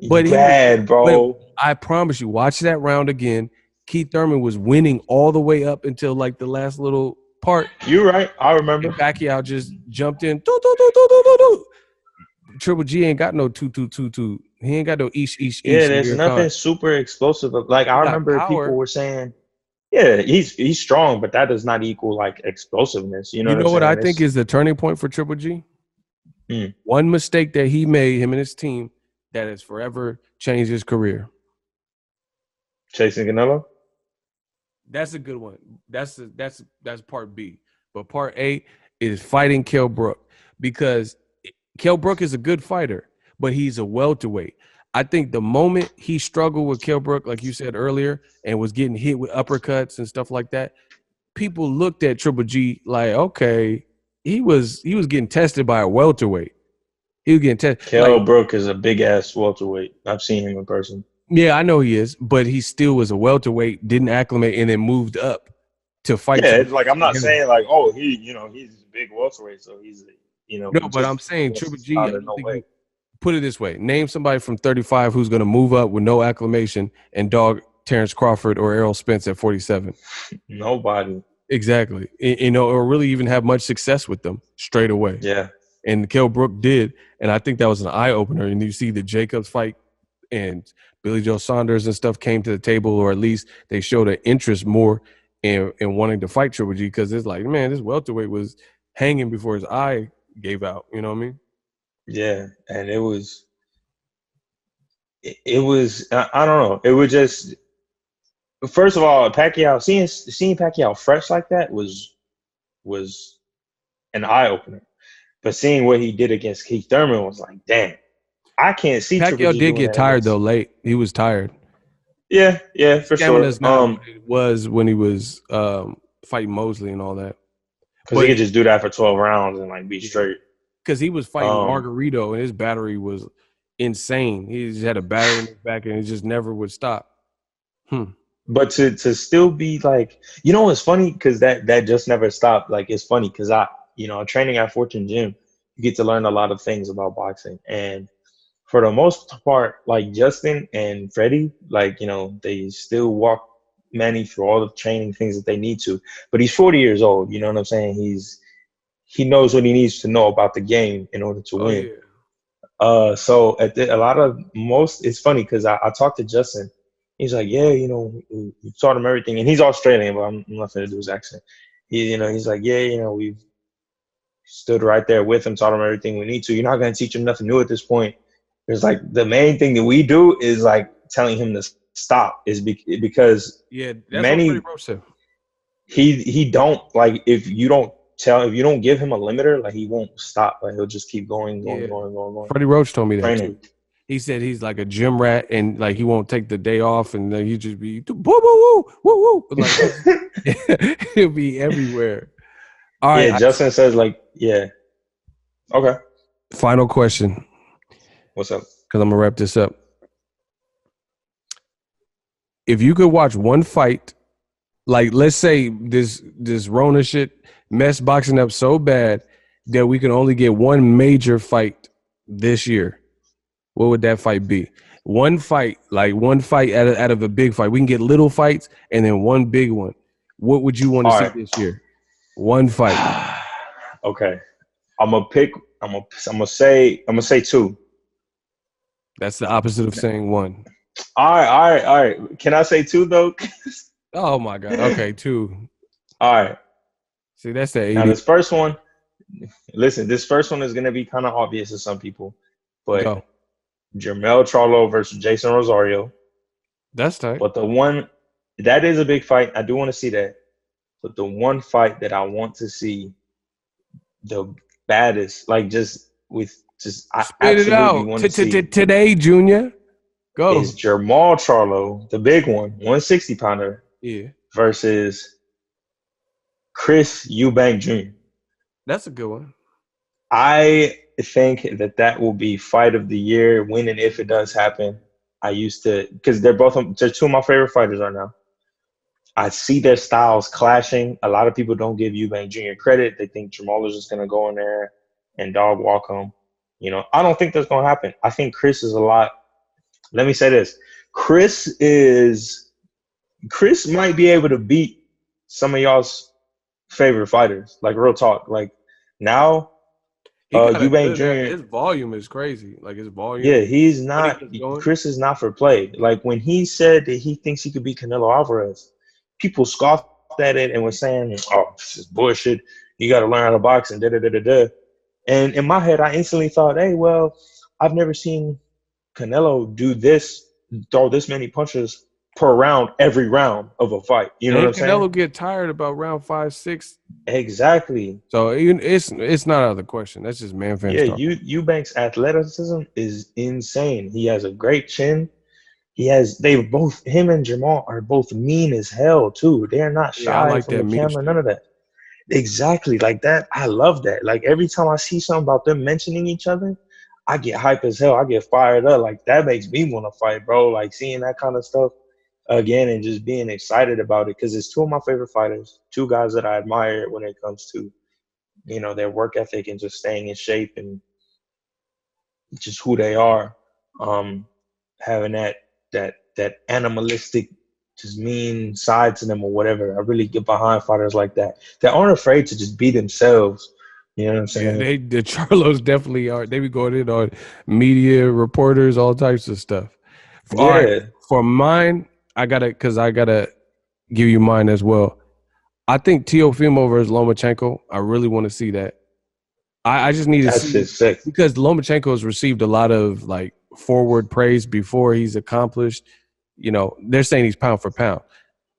but Bad, bro. But I promise you, watch that round again. Keith Thurman was winning all the way up until like the last little part. You're right. I remember. And Pacquiao just jumped in. Triple G ain't got no 2-2-2-2. He ain't got no each. Yeah, there's nothing super explosive. Like I remember people were saying, yeah, he's strong, but that does not equal like explosiveness. You know what I'm saying? What I think is the turning point for Triple G? One mistake that he made, him and his team, that has forever changed his career. Chasing Canelo? That's a good one. That's part B. But part A is fighting Kell Brook, because Kell Brook is a good fighter, but he's a welterweight. I think the moment he struggled with Kell Brook, like you said earlier, and was getting hit with uppercuts and stuff like that, people looked at Triple G like, okay, he was getting tested by a welterweight. He was getting tested. Kell Brook is a big ass welterweight. I've seen him in person. Yeah, I know he is, but he still was a welterweight, didn't acclimate, and then moved up to fight. Yeah, it's like I'm not saying like, oh, he's a big welterweight, so he's No, but I'm saying Triple G. Put it this way: name somebody from 35 who's going to move up with no acclimation and dog Terrence Crawford or Errol Spence at 47. Nobody. Exactly. Or really even have much success with them straight away. Yeah. And Kell Brook did, and I think that was an eye opener. And you see the Jacobs fight and Billy Joe Saunders and stuff came to the table, or at least they showed an interest more in wanting to fight Triple G, because it's like, man, this welterweight was hanging before his eye gave out. You know what I mean? Yeah, and it was I don't know. It was just First of all, Pacquiao seeing Pacquiao fresh like that was an eye opener. But seeing what he did against Keith Thurman was like, damn, I can't see Triple Pacquiao G did doing get that tired though against. late. He was tired. Yeah, yeah, His for sure. stamina's not what it was when he was fighting Mosley and all that. Because he But could just do that for 12 rounds and like be straight. because he was fighting Margarito and his battery was insane. He just had a battery in his back and it just never would stop. But to still be like, you know, it's funny because that just never stopped. Like, it's funny because training at Fortune Gym, you get to learn a lot of things about boxing. And for the most part, like Justin and Freddie, like, they still walk Manny through all the training things that they need to. But he's 40 years old. You know what I'm saying? He knows what he needs to know about the game in order to win. Yeah. So it's funny because I talked to Justin. He's like, yeah, we taught him everything, and he's Australian, but I'm not going to do his accent. He's like, yeah, we've stood right there with him, taught him everything we need to. You're not going to teach him nothing new at this point. There's like the main thing that we do is like telling him to stop because that's Manny, what Freddie Roach said. He don't like if you don't give him a limiter, like he won't stop. Like he'll just keep going. Freddie Roach told me that training. too. He said he's like a gym rat and like he won't take the day off and he just be woo woo woo woo. Like he'll be everywhere. All right. Yeah, Justin says like, yeah. Okay. Final question. What's up? Because I'm gonna wrap this up. If you could watch one fight, like let's say this Rona shit messed boxing up so bad that we can only get one major fight this year, what would that fight be? One fight out of a big fight. We can get little fights and then one big one. What would you want to see this year? One fight. Okay. I'm gonna say two. That's the opposite of saying one. All right. Can I say two though? Oh my God. Okay, two. All right. See, that's the 80. Now this first one is gonna be kind of obvious to some people, but Jermell Charlo versus Jason Rosario. That's tight. But that is a big fight. I do want to see that. But the one fight that I want to see, the baddest, like I spit it out want to see today, Junior. Go. Is Jermall Charlo, the big one, 160 pounder, versus Chris Eubank Jr. That's a good one. I think that will be fight of the year, when and if it does happen. Because they're two of my favorite fighters right now. I see their styles clashing. A lot of people don't give Eubank Jr. credit. They think Jermall is just going to go in there and dog walk him. I don't think that's going to happen. I think Chris is a lot. Let me say this. Chris might be able to beat some of y'all's favorite fighters. Like, real talk. Like, now, Eubank Jr. His volume is crazy. Like, his volume. Yeah, he's not. Chris is not for play. Like, when he said that he thinks he could beat Canelo Alvarez, people scoffed at it and were saying, "Oh, this is bullshit. You got to learn how to box and da-da-da-da-da." And in my head, I instantly thought, hey, well, I've never seen Canelo throw this many punches per round, every round of a fight. You know what I'm saying? Canelo get tired about round 5, 6. Exactly. So it's not out of the question. That's just man fans. Yeah, Eubank's athleticism is insane. He has a great chin. Him and Jamal are both mean as hell too. They are not shy from the camera, none of that. Exactly, like that. I love that. Like, every time I see something about them mentioning each other, I get hype as hell. I get fired up. Like, that makes me want to fight, bro. Like, seeing that kind of stuff again and just being excited about it, because it's two of my favorite fighters, two guys that I admire when it comes to, their work ethic and just staying in shape and just who they are. Having that animalistic, just mean side to them or whatever. I really get behind fighters like that aren't afraid to just be themselves. You know what I'm saying? Yeah, the Charlos definitely are. They be going in on media reporters, all types of stuff. All right, for mine, I gotta give you mine as well. I think Teofimo versus Lomachenko. I really want to see that. I just need to see sick. Because Lomachenko has received a lot of forward praise before he's accomplished. They're saying he's pound for pound.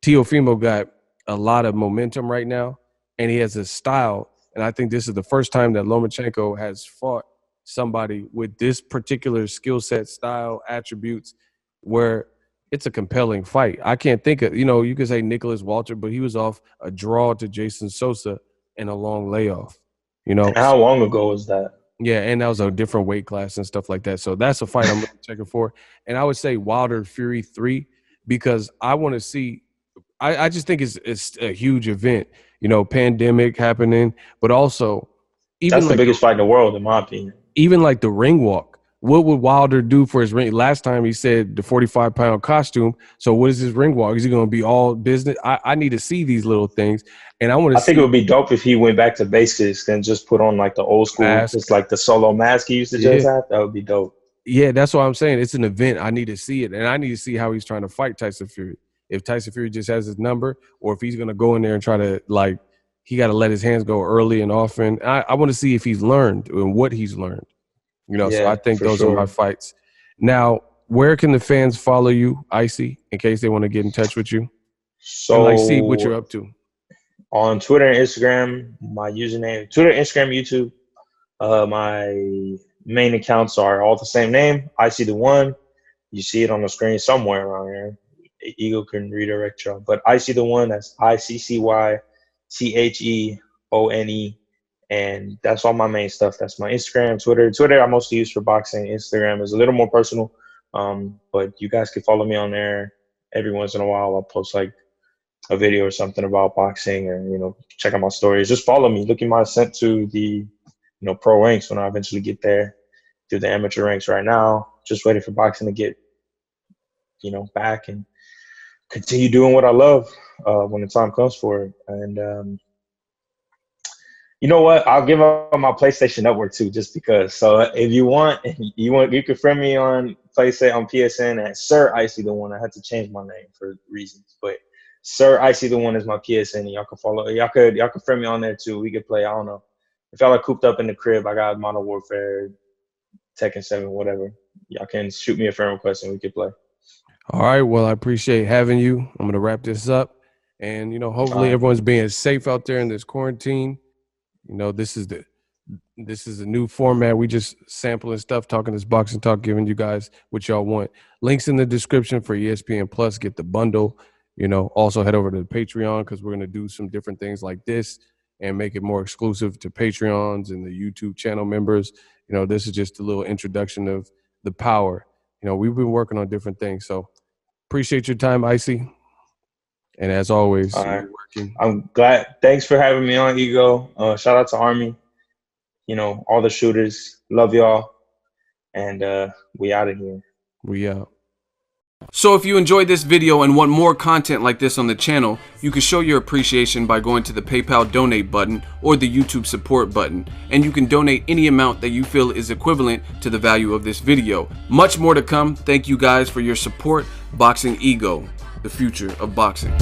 Teofimo got a lot of momentum right now, and he has a style. And I think this is the first time that Lomachenko has fought somebody with this particular skill set, style, attributes, where it's a compelling fight. I can't think of, you could say Nicholas Walter, but he was off a draw to Jason Sosa and a long layoff. And how long ago was that? Yeah, and that was a different weight class and stuff like that. So that's a fight I'm really checking for. And I would say Wilder Fury 3, because I want to see. I just think it's a huge event. Pandemic happening, but also even that's the biggest fight in the world, in my opinion. Even like the ring walk. What would Wilder do for his ring? Last time he said the 45-pound costume. So what is his ring walk? Is he going to be all business? I need to see these little things, and I think it would be dope if he went back to basics and just put on like the old school, just like the solo mask he used to just have. That would be dope. Yeah, that's what I'm saying. It's an event. I need to see it, and I need to see how he's trying to fight Tyson Fury. If Tyson Fury just has his number, or if he's going to go in there and try to, like, he got to let his hands go early and often. I want to see if he's learned and what he's learned. So I think those are my fights. Now, where can the fans follow you, Iccy, in case they want to get in touch with you? So, and see what you're up to. On Twitter and Instagram, my username, Twitter, Instagram, YouTube, my main accounts are all the same name, Iccy the One. You see it on the screen somewhere around here. Ego can redirect y'all. But Iccy the One, that's ICCYTHEONE. And that's all my main stuff. That's my Instagram, Twitter. Twitter I mostly use for boxing. Instagram is a little more personal. But you guys can follow me on there. Every once in a while, I'll post like a video or something about boxing, or, check out my stories. Just follow me. Look at my ascent to the, pro ranks when I eventually get there, through the amateur ranks right now. Just waiting for boxing to get, back and continue doing what I love when the time comes for it. And, you know what? I'll give up my PlayStation Network too, just because. So if you want, you can friend me on PSN at Sir Iccy the One. I had to change my name for reasons, but Sir Iccy the One is my PSN. Y'all can follow. Y'all can friend me on there too. We could play. I don't know. If y'all are cooped up in the crib, I got Modern Warfare, Tekken 7, whatever. Y'all can shoot me a friend request and we could play. All right. Well, I appreciate having you. I'm gonna wrap this up, and hopefully everyone's being safe out there in this quarantine. This is a new format. We just sampling stuff, talking this boxing talk, giving you guys what y'all want. Links in the description for ESPN Plus. Get the bundle. Also head over to the Patreon, because we're gonna do some different things like this and make it more exclusive to Patreons and the YouTube channel members. This is just a little introduction of the power. We've been working on different things. So appreciate your time, Iccy. And as always, I'm glad. Thanks for having me on, Ego. Shout out to Army. All the shooters. Love y'all. And we out of here. We out. So if you enjoyed this video and want more content like this on the channel, you can show your appreciation by going to the PayPal donate button or the YouTube support button, and you can donate any amount that you feel is equivalent to the value of this video. Much more to come. Thank you guys for your support. Boxingego, the future of boxing.